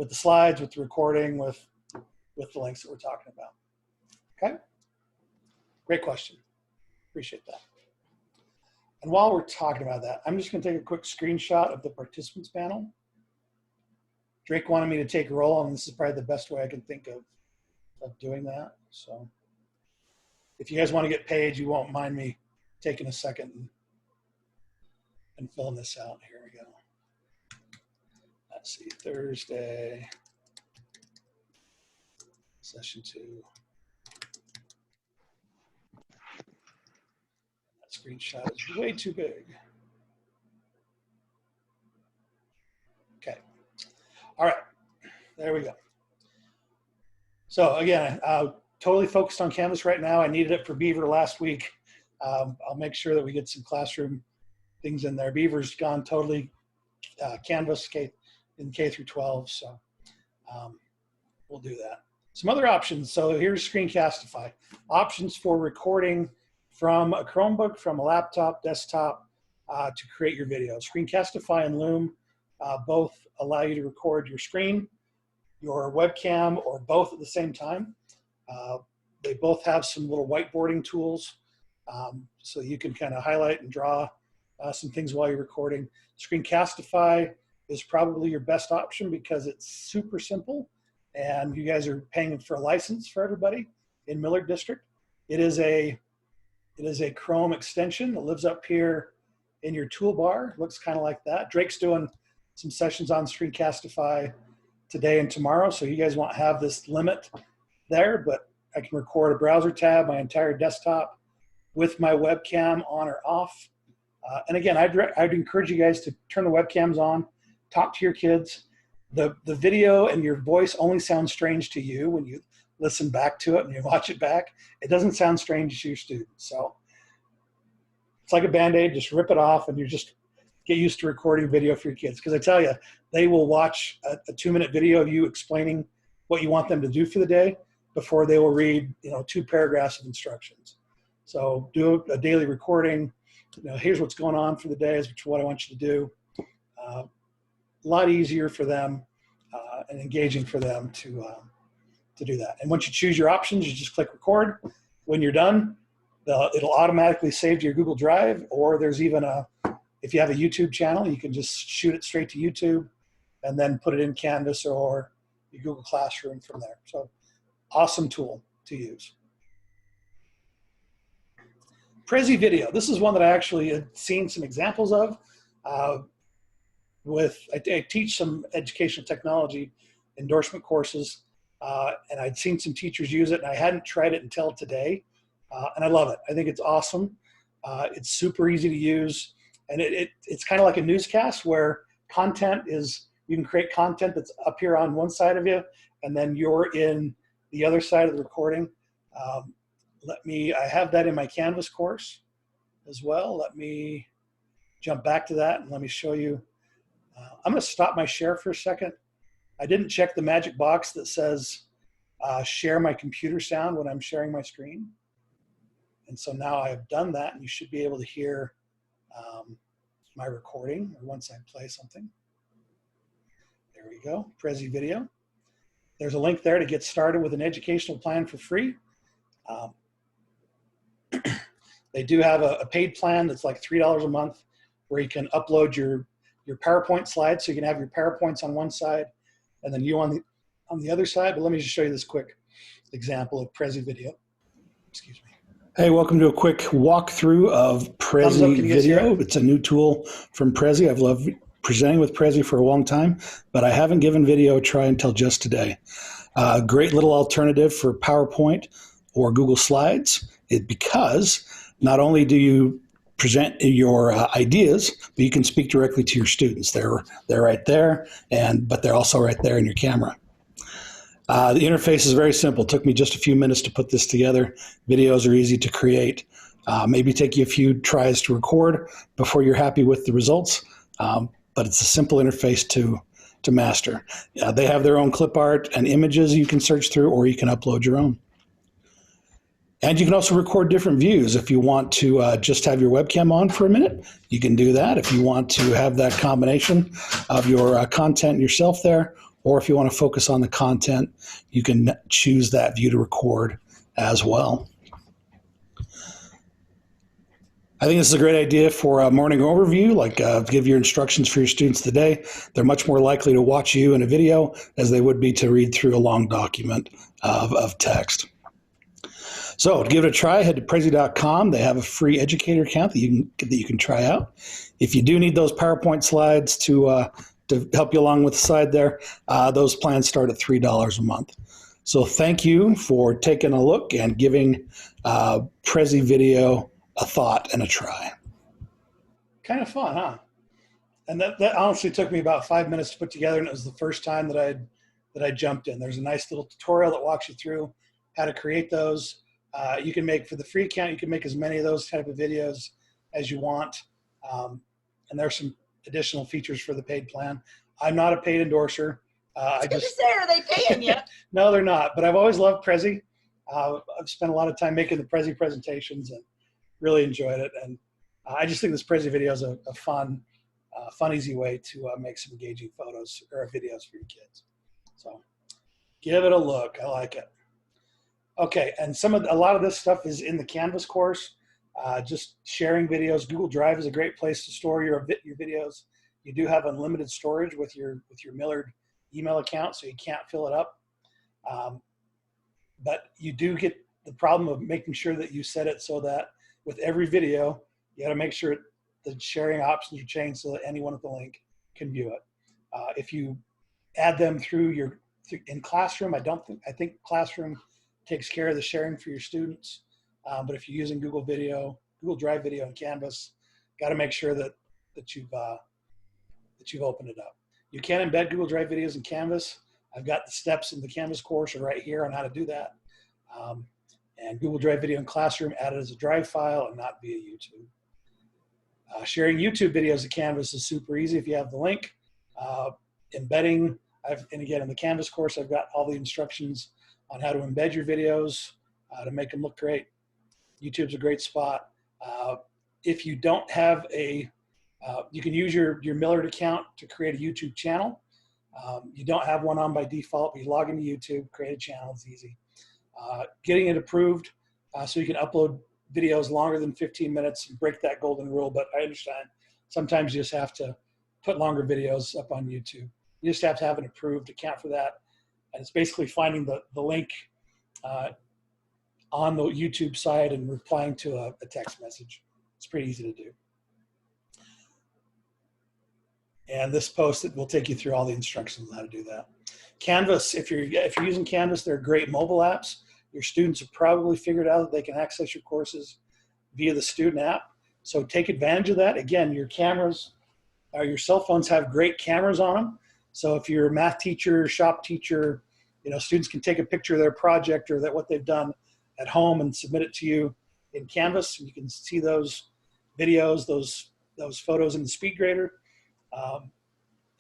[SPEAKER 1] slides, with the recording, with the links that we're talking about. Okay. Great question. Appreciate that. And while we're talking about that, I'm just going to take a quick screenshot of the participants panel. Drake wanted me to take a roll, and this is probably the best way I can think of doing that. So if you guys want to get paid, you won't mind me taking a second and filling this out. Here we go. Let's see, Thursday, session 2. That screenshot is way too big. Okay. All right. There we go. So again, totally focused on Canvas right now. I needed it for Beaver last week. I'll make sure that we get some classroom things in there. Beaver's gone totally Canvas in K through 12, so we'll do that. Some other options. So here's Screencastify. Options for recording from a Chromebook, from a laptop, desktop, to create your video. Screencastify and Loom both allow you to record your screen, your webcam, or both at the same time. They both have some little whiteboarding tools, so you can kind of highlight and draw some things while you're recording. Screencastify is probably your best option because it's super simple, and you guys are paying for a license for everybody in Millard District. It is a Chrome extension that lives up here in your toolbar. Looks kind of like that. Drake's doing some sessions on Screencastify today and tomorrow, so you guys won't have this limit there, but I can record a browser tab, my entire desktop, with my webcam on or off. And again, I'd encourage you guys to turn the webcams on, talk to your kids. the video and your voice only sounds strange to you when you listen back to it and you watch it back. It doesn't sound strange to your students. So it's like a Band-Aid, just rip it off and you just get used to recording video for your kids. Because I tell you, they will watch a 2-minute video of you explaining what you want them to do for the day before they will read, 2 paragraphs of instructions. So do a daily recording. Here's what's going on for the day, is what I want you to do. A lot easier for them and engaging for them to do that. And once you choose your options, you just click record. When you're done, it'll automatically save to your Google Drive, or there's even if you have a YouTube channel, you can just shoot it straight to YouTube and then put it in Canvas or your Google Classroom from there. So awesome tool to use. Prezi Video. This is one that I actually had seen some examples of. I teach some educational technology endorsement courses, and I'd seen some teachers use it, and I hadn't tried it until today, and I love it. I think it's awesome. It's super easy to use, and it's kind of like a newscast where you can create content that's up here on one side of you, and then you're in the other side of the recording. I have that in my Canvas course as well. Let me jump back to that and let me show you. I'm going to stop my share for a second. I didn't check the magic box that says share my computer sound when I'm sharing my screen. And so now I've done that, and you should be able to hear my recording once I play something. There we go, Prezi Video. There's a link there to get started with an educational plan for free. They do have a paid plan that's like $3 a month, where you can upload your PowerPoint slides, so you can have your PowerPoints on one side and then you on the other side. But let me just show you this quick example of Prezi Video. Excuse me. Hey, welcome to a quick walkthrough of Prezi Video. It's a new tool from Prezi. I've loved presenting with Prezi for a long time, but I haven't given video a try until just today. Great little alternative for PowerPoint or Google Slides, because not only do you present your ideas, but you can speak directly to your students. They're right there, but they're also right there in your camera. The interface is very simple. It took me just a few minutes to put this together. Videos are easy to create. Maybe take you a few tries to record before you're happy with the results, but it's a simple interface to master. They have their own clip art and images you can search through, or you can upload your own. And you can also record different views. If you want to just have your webcam on for a minute, you can do that. If you want to have that combination of your content yourself there, or if you want to focus on the content, you can choose that view to record as well. I think this is a great idea for a morning overview, like give your instructions for your students today. They're much more likely to watch you in a video as they would be to read through a long document of text. So to give it a try, head to Prezi.com. They have a free educator account that you can try out. If you do need those PowerPoint slides to help you along with the slide there, those plans start at $3 a month. So thank you for taking a look and giving Prezi Video a thought and a try. Kind of fun, huh? And that honestly took me about 5 minutes to put together, and it was the first time that I jumped in. There's a nice little tutorial that walks you through how to create those. You can make, for the free account, you can make as many of those type of videos as you want. And there's some additional features for the paid plan. I'm not a paid endorser. Are they paying you? No, they're not. But I've always loved Prezi. I've spent a lot of time making the Prezi presentations and really enjoyed it. And I just think this Prezi Video is a fun, easy way to make some engaging photos or videos for your kids. So give it a look. I like it. Okay, and a lot of this stuff is in the Canvas course. Just sharing videos. Google Drive is a great place to store your videos. You do have unlimited storage with your Millard email account, so you can't fill it up. But you do get the problem of making sure that you set it so that with every video, you got to make sure the sharing options are changed so that anyone at the link can view it. If you add them in Classroom, I think Classroom takes care of the sharing for your students. But if you're using Google Drive Video and Canvas, got to make sure that you've opened it up. You can embed Google Drive videos in Canvas. I've got the steps in the Canvas course are right here on how to do that. And Google Drive Video in Classroom added as a Drive file and not via YouTube. Sharing YouTube videos to Canvas is super easy if you have the link. Embedding, and again, in the Canvas course, I've got all the instructions on how to embed your videos to make them look great. YouTube's a great spot. If you don't have you can use your Millard account to create a YouTube channel. You don't have one on by default, but you log into YouTube, create a channel, it's easy. Getting it approved so you can upload videos longer than 15 minutes and break that golden rule, but I understand sometimes you just have to put longer videos up on YouTube. You just have to have an approved account for that. And it's basically finding the link on the YouTube side and replying to a text message. It's pretty easy to do. And this post will take you through all the instructions on how to do that. Canvas, if you're using Canvas, they're great mobile apps. Your students have probably figured out that they can access your courses via the student app. So take advantage of that. Again, your cameras, your cell phones have great cameras on them. So if you're a math teacher, shop teacher, students can take a picture of their project or what they've done at home and submit it to you in Canvas. And you can see those videos, those photos in the SpeedGrader.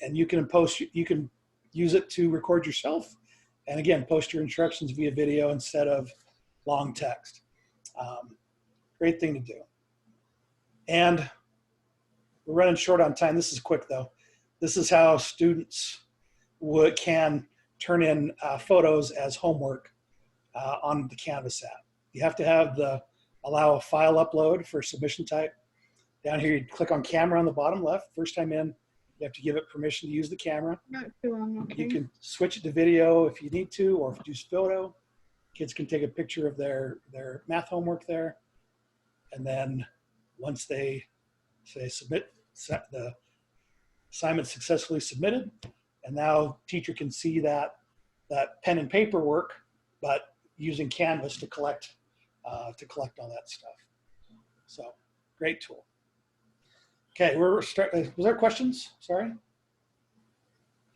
[SPEAKER 1] And you can use it to record yourself. And again, post your instructions via video instead of long text. Great thing to do. And we're running short on time. This is quick though. This is how students can turn in photos as homework on the Canvas app. You have to allow a file upload for submission type. Down here, you click on camera on the bottom left. First time in, you have to give it permission to use the camera.
[SPEAKER 2] Not too long, okay.
[SPEAKER 1] You can switch it to video if you need to, or if you use photo. Kids can take a picture of their math homework there. And then once they say submit, the assignment successfully submitted, and now teacher can see that pen and paper work, but using Canvas to collect all that stuff. So great tool. Okay, was there questions? Sorry.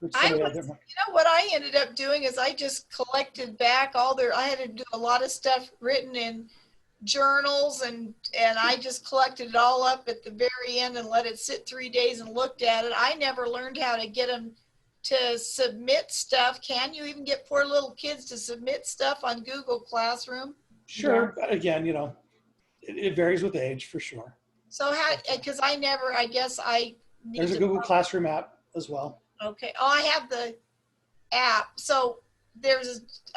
[SPEAKER 3] What I ended up doing is I just collected back I had to do a lot of stuff written in journals and I just collected it all up at the very end and let it sit 3 days and looked at it. I never learned how to get them to submit stuff. Can you even get poor little kids to submit stuff on Google Classroom?
[SPEAKER 1] Sure, but again, it varies with age for sure.
[SPEAKER 3] So because I guess I need
[SPEAKER 1] There's a Google Classroom app as well.
[SPEAKER 3] Okay. Oh, I have the app. So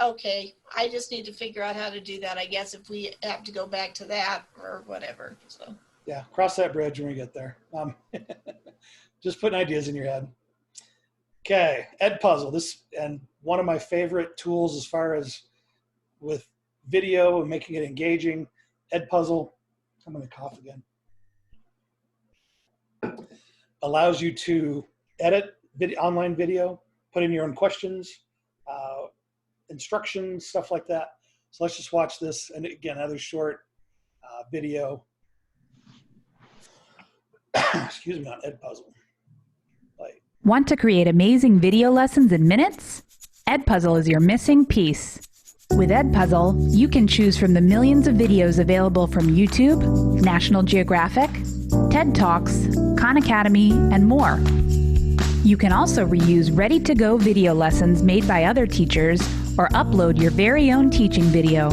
[SPEAKER 3] okay. I just need to figure out how to do that, I guess, if we have to go back to that or whatever. So
[SPEAKER 1] yeah, cross that bridge when we get there. Just putting ideas in your head. Okay, Edpuzzle. And one of my favorite tools as far as with video and making it engaging. Edpuzzle. I'm going to cough again. Allows you to edit online video, put in your own questions, instructions, stuff like that. So let's just watch this. And again, another short video, excuse me, on Edpuzzle.
[SPEAKER 6] Want to create amazing video lessons in minutes? Edpuzzle is your missing piece. With Edpuzzle, you can choose from the millions of videos available from YouTube, National Geographic, TED Talks, Khan Academy, and more. You can also reuse ready-to-go video lessons made by other teachers or upload your very own teaching video.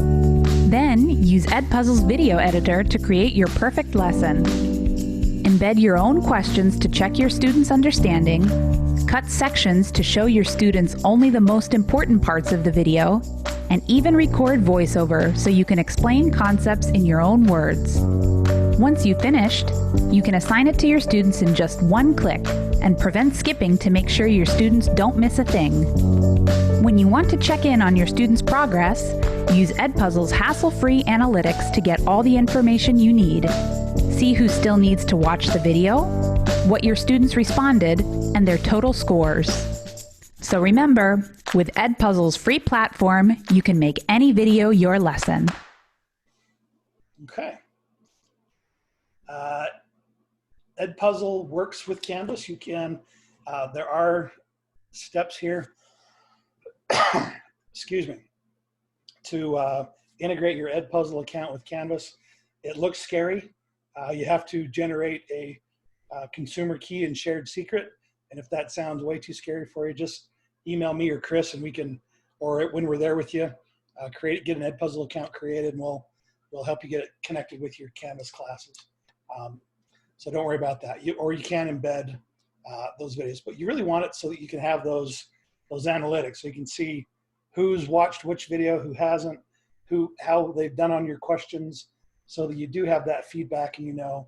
[SPEAKER 6] Then use Edpuzzle's video editor to create your perfect lesson. Embed your own questions to check your students' understanding, cut sections to show your students only the most important parts of the video, and even record voiceover so you can explain concepts in your own words. Once you've finished, you can assign it to your students in just one click and prevent skipping to make sure your students don't miss a thing. When you want to check in on your students' progress, use Edpuzzle's hassle-free analytics to get all the information you need. See who still needs to watch the video, what your students responded, and their total scores. So remember, with Edpuzzle's free platform, you can make any video your lesson.
[SPEAKER 1] Okay. Edpuzzle works with Canvas. You can There are steps here, excuse me, to integrate your Edpuzzle account with Canvas. It looks scary. You have to generate a consumer key and shared secret. And if that sounds way too scary for you, just email me or Chris, and we can, or when we're there with you, get an Edpuzzle account created, and we'll help you get it connected with your Canvas classes. So don't worry about that. You can embed those videos, but you really want it so that you can have those analytics, so you can see who's watched which video, who hasn't, how they've done on your questions, so that you do have that feedback and you know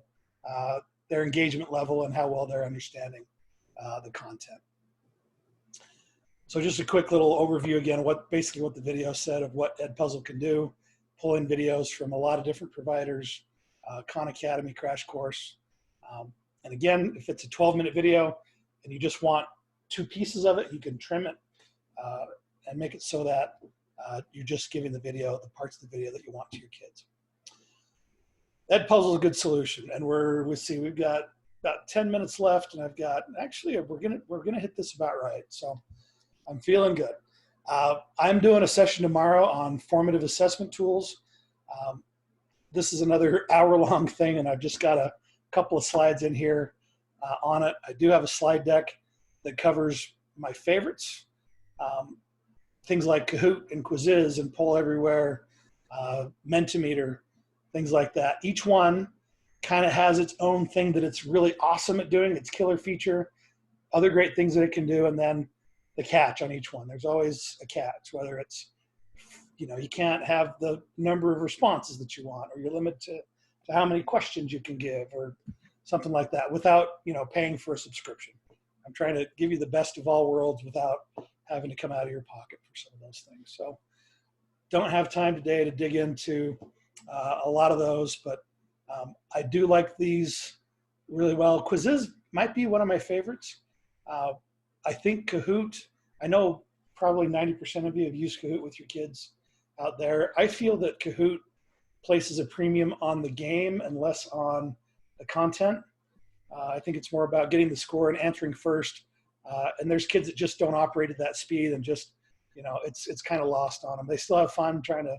[SPEAKER 1] their engagement level and how well they're understanding the content. So just a quick little overview again, basically what the video said of what Edpuzzle can do. Pull in videos from a lot of different providers, Khan Academy, Crash Course. And again, if it's a 12-minute video and you just want 2 pieces of it, you can trim it and make it so that you're just giving the parts of the video that you want to your kids. Edpuzzle is a good solution, and we've got about 10 minutes left, and I've got, actually, we're gonna hit this about right. So I'm feeling good. I'm doing a session tomorrow on formative assessment tools. This is another hour-long thing, and I've just got a couple of slides in here on it. I do have a slide deck that covers my favorites. Things like Kahoot and Quizzes and Poll Everywhere, Mentimeter, things like that. Each one kind of has its own thing that it's really awesome at doing, its killer feature, other great things that it can do, and then the catch on each one. There's always a catch, whether it's, you can't have the number of responses that you want, or you're limited to how many questions you can give, or something like that, without, paying for a subscription. I'm trying to give you the best of all worlds without having to come out of your pocket for some of those things. So don't have time today to dig into a lot of those, but I do like these really well. Quizzes might be one of my favorites. I think Kahoot, I know probably 90% of you have used Kahoot with your kids out there. I feel that Kahoot places a premium on the game and less on the content. I think it's more about getting the score and answering first. And there's kids that just don't operate at that speed, and just, it's kind of lost on them. They still have fun trying to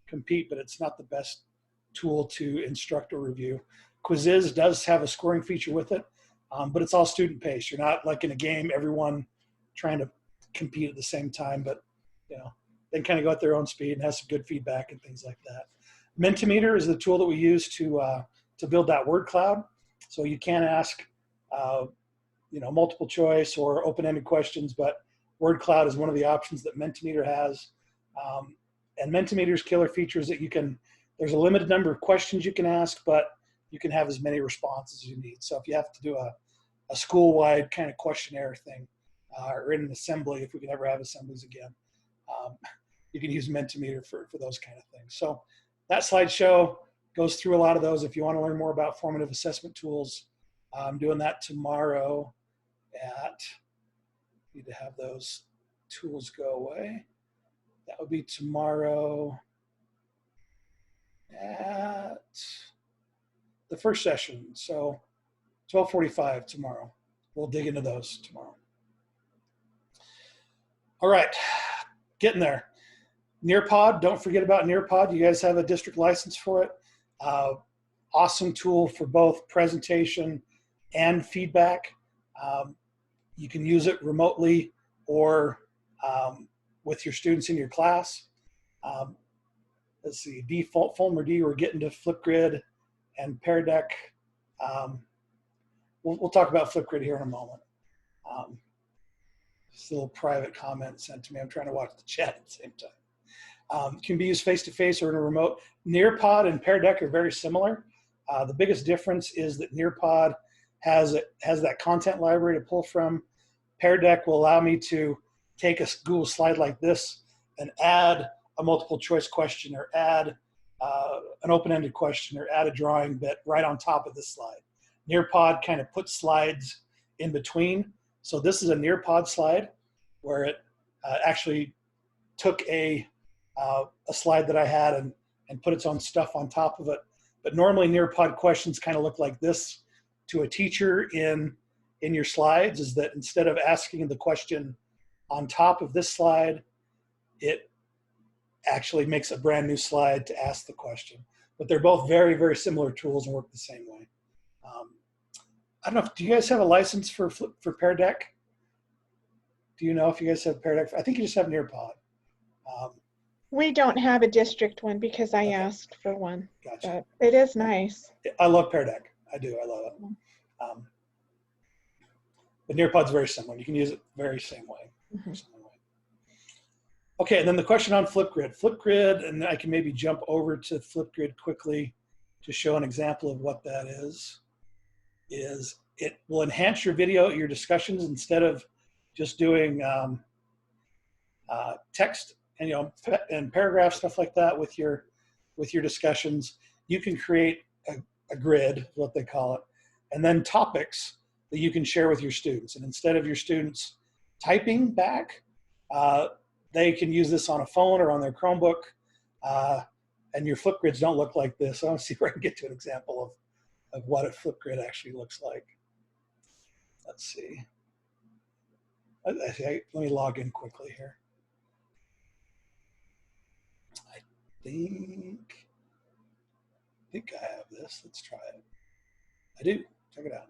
[SPEAKER 1] compete, but it's not the best tool to instruct or review. Quizzes does have a scoring feature with it, but it's all student paced. You're not like in a game, everyone trying to compete at the same time, but they kind of go at their own speed and have some good feedback and things like that. Mentimeter is the tool that we use to build that word cloud. So you can ask, multiple choice or open-ended questions, but word cloud is one of the options that Mentimeter has. And Mentimeter's killer feature is that there's a limited number of questions you can ask, but you can have as many responses as you need. So if you have to do a school-wide kind of questionnaire thing, or in an assembly, if we can ever have assemblies again, you can use Mentimeter for those kind of things. So that slideshow goes through a lot of those. If you want to learn more about formative assessment tools, I'm doing that tomorrow need to have those tools go away. That would be tomorrow at the first session. So 12:45 tomorrow. We'll dig into those tomorrow. All right, getting there. Nearpod, don't forget about Nearpod. You guys have a district license for it. Awesome tool for both presentation and feedback. You can use it remotely or with your students in your class. Let's see, default Fulmer D, we're getting to Flipgrid and Pear Deck. We'll talk about Flipgrid here in a moment. Just a little private comment sent to me. I'm trying to watch the chat at the same time. Can be used face-to-face or in a remote. Nearpod and Pear Deck are very similar. The biggest difference is that Nearpod has that content library to pull from. Pear Deck will allow me to take a Google slide like this and add a multiple choice question, or add an open-ended question, or add a drawing bit right on top of this slide. Nearpod kind of puts slides in between. So this is a Nearpod slide where it actually took a slide that I had and put its own stuff on top of it. But normally Nearpod questions kind of look like this to a teacher in in your slides is that instead of asking the question on top of this slide, it actually makes a brand new slide to ask the question. But they're both very, very similar tools and work the same way. I don't know, do you guys have a license for Pear Deck? Do you know if you guys have Pear Deck? I think you just have Nearpod.
[SPEAKER 2] We don't have a district one because I asked for one.
[SPEAKER 1] Gotcha.
[SPEAKER 2] But it is nice.
[SPEAKER 1] I love Pear Deck. I do. I love it. But Nearpod's very similar. You can use it very same way. Okay, and then the question on Flipgrid. Flipgrid, and I can maybe jump over to Flipgrid quickly to show an example of what that is it will enhance your video, your discussions, instead of just doing text and and paragraph stuff like that with your discussions. You can create a grid, what they call it, and then topics that you can share with your students. And instead of your students typing back, they can use this on a phone or on their Chromebook. And your Flipgrids don't look like this. I want to see if I can get to an example of what a Flipgrid actually looks like. Let's see. Let me log in quickly here. I think I have this. Let's try it. I do. Check it out.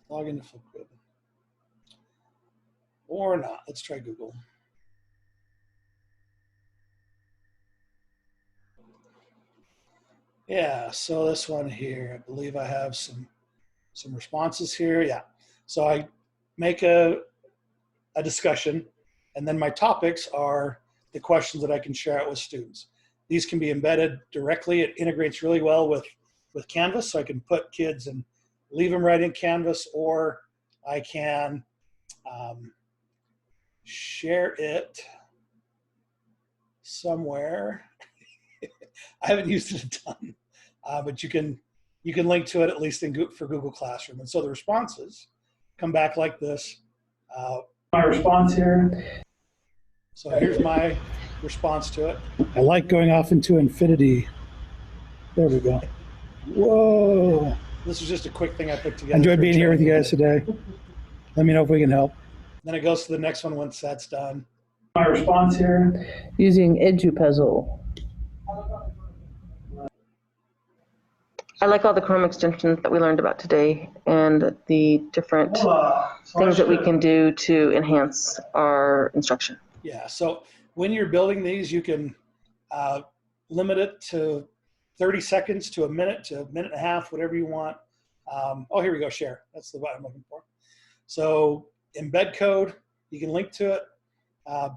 [SPEAKER 1] Log into Flipgrid. Or not. Let's try Google. Yeah, so this one here, I believe I have some responses here. Yeah, so I make a discussion, and then my topics are the questions that I can share out with students. These can be embedded directly. It integrates really well with Canvas, so I can put kids and leave them right in Canvas, or I can share it somewhere. I haven't used it a ton, but you can link to it at least for Google Classroom. And so the responses come back like this. My response here. So here's my response to it. I like going off into infinity. There we go. Whoa. This is just a quick thing I put together. Enjoyed being here with you guys today. Let me know if we can help. Then it goes to the next one once that's done. My response here.
[SPEAKER 7] Using EduPuzzle. I like all the Chrome extensions that we learned about today and the different things that we can do to enhance our instruction.
[SPEAKER 1] Yeah, so when you're building these, you can limit it to 30 seconds to a minute and a half, whatever you want. Oh, here we go, share. That's the what I'm looking for. So embed code, you can link to it.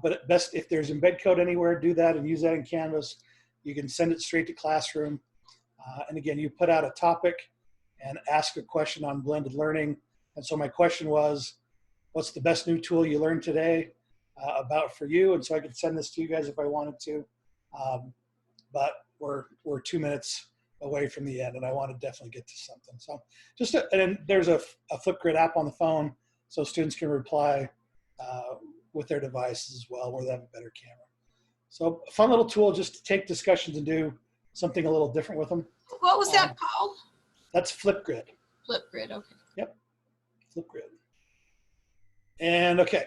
[SPEAKER 1] But at best, if there's embed code anywhere, do that and use that in Canvas. You can send it straight to Classroom. And again, you put out a topic and ask a question on blended learning. And so my question was, what's the best new tool you learned today about for you? And so I could send this to you guys if I wanted to. But we're 2 minutes away from the end, and I want to definitely get to something. So and then there's a Flipgrid app on the phone, so students can reply with their devices as well, where they have a better camera. So a fun little tool just to take discussions and do something a little different with them.
[SPEAKER 3] What was that called?
[SPEAKER 1] That's Flipgrid.
[SPEAKER 3] Flipgrid, okay.
[SPEAKER 1] Yep, Flipgrid. And okay,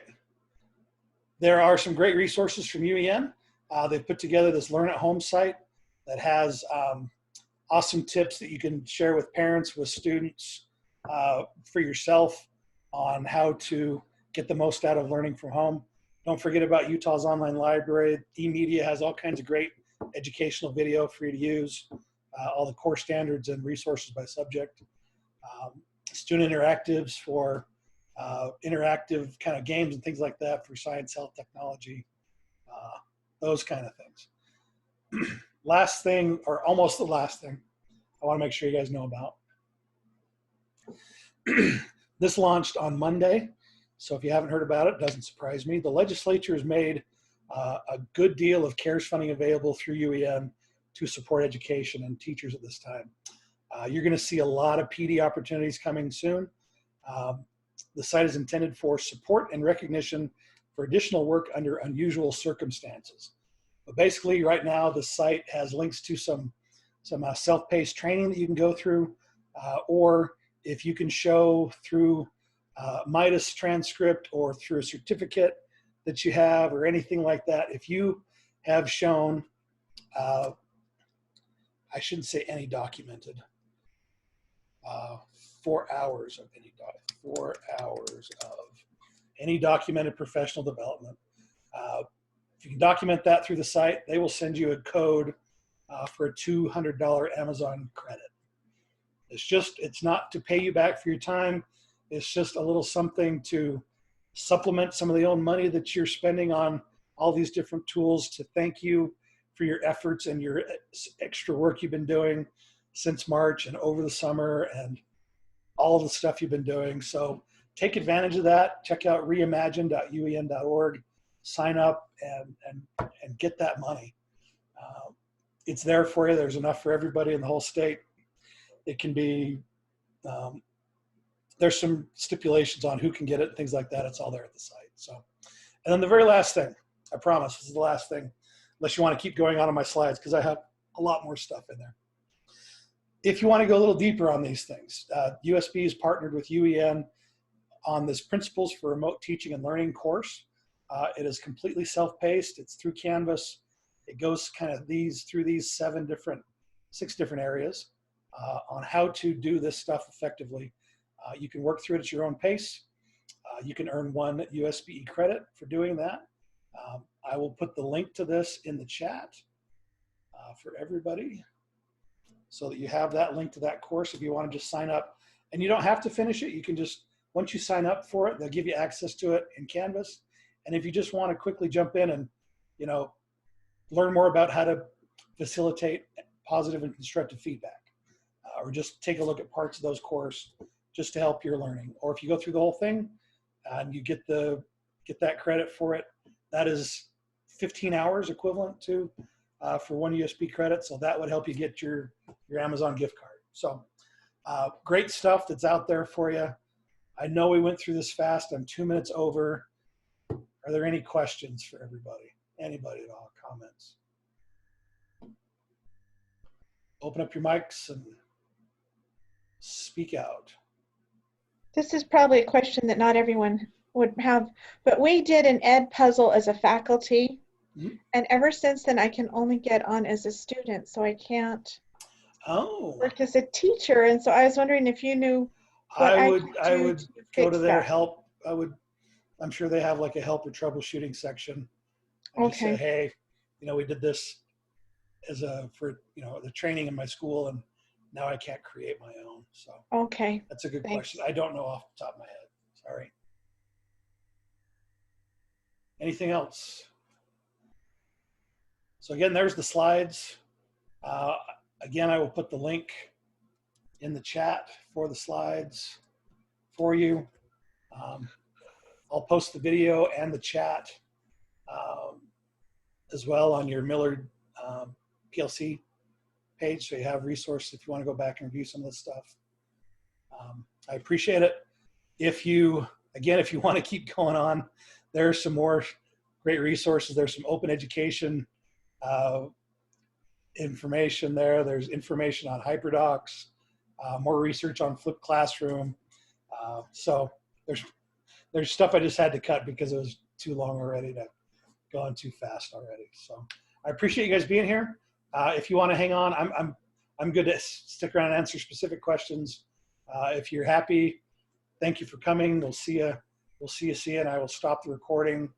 [SPEAKER 1] there are some great resources from UEN. They've put together this Learn at Home site that has awesome tips that you can share with parents, with students, for yourself on how to get the most out of learning from home. Don't forget about Utah's online library. eMedia has all kinds of great educational video for you to use, all the core standards and resources by subject. Student interactives for interactive kind of games and things like that for science, health, technology, those kind of things. Last thing, or almost the last thing, I want to make sure you guys know about. This launched on Monday, so if you haven't heard about it, it doesn't surprise me. The legislature has made a good deal of CARES funding available through UEN to support education and teachers at this time. You're going to see a lot of PD opportunities coming soon. The site is intended for support and recognition for additional work under unusual circumstances. But basically, right now, the site has links to some self-paced training that you can go through, or if you can show through Midas transcript or through a certificate that you have or anything like that, if you have shown, I shouldn't say any documented, 4 hours of any 4 hours of any documented professional development. If you can document that through the site, they will send you a code for a $200 Amazon credit. It's not to pay you back for your time. It's just a little something to supplement some of the own money that you're spending on all these different tools, to thank you for your efforts and your extra work you've been doing since March and over the summer and all of the stuff you've been doing. So take advantage of that. Check out reimagine.uen.org, sign up and get that money. It's there for you. There's enough for everybody in the whole state. It can be, there's some stipulations on who can get it and things like that. It's all there at the site. So, and then the very last thing, I promise this is the last thing, unless you want to keep going on my slides, because I have a lot more stuff in there. If you want to go a little deeper on these things, USB is partnered with UEN on this Principles for Remote Teaching and Learning course. It is completely self-paced. It's through Canvas. It goes kind of through these 6 different areas on how to do this stuff effectively. You can work through it at your own pace. You can earn 1 USB credit for doing that. I will put the link to this in the chat for everybody so that you have that link to that course if you want to just sign up. And you don't have to finish it. You can just, once you sign up for it, they'll give you access to it in Canvas. And if you just want to quickly jump in and, learn more about how to facilitate positive and constructive feedback, or just take a look at parts of those courses just to help your learning. Or if you go through the whole thing and you get that credit for it, that is 15 hours equivalent to for 1 USB credit. So that would help you get your Amazon gift card. So great stuff that's out there for you. I know we went through this fast. I'm 2 minutes over. Are there any questions for everybody? Anybody at all? Comments? Open up your mics and speak out.
[SPEAKER 2] This is probably a question that not everyone would have, but we did an ed puzzle as a faculty, and ever since then I can only get on as a student, so I can't work as a teacher. And so I was wondering if you knew what I would
[SPEAKER 1] go to their help. I'm sure they have like a help or troubleshooting section. Just say, hey, we did this as for the training in my school, and now I can't create my own. So that's a good question. I don't know off the top of my head. Sorry. Anything else? So again, there's the slides. Again, I will put the link in the chat for the slides for you. I'll post the video and the chat as well on your Millard PLC page, so you have resources if you want to go back and review some of this stuff. I appreciate it. If you want to keep going on, there's some more great resources. There's some open education information there. There's information on HyperDocs, more research on flipped classroom. So there's stuff I just had to cut because it was too long already, to go on too fast already. So I appreciate you guys being here. If you want to hang on, I'm good to stick around and answer specific questions. If you're happy, thank you for coming. We'll see you, and I will stop the recording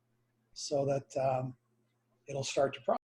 [SPEAKER 1] so that it'll start to process.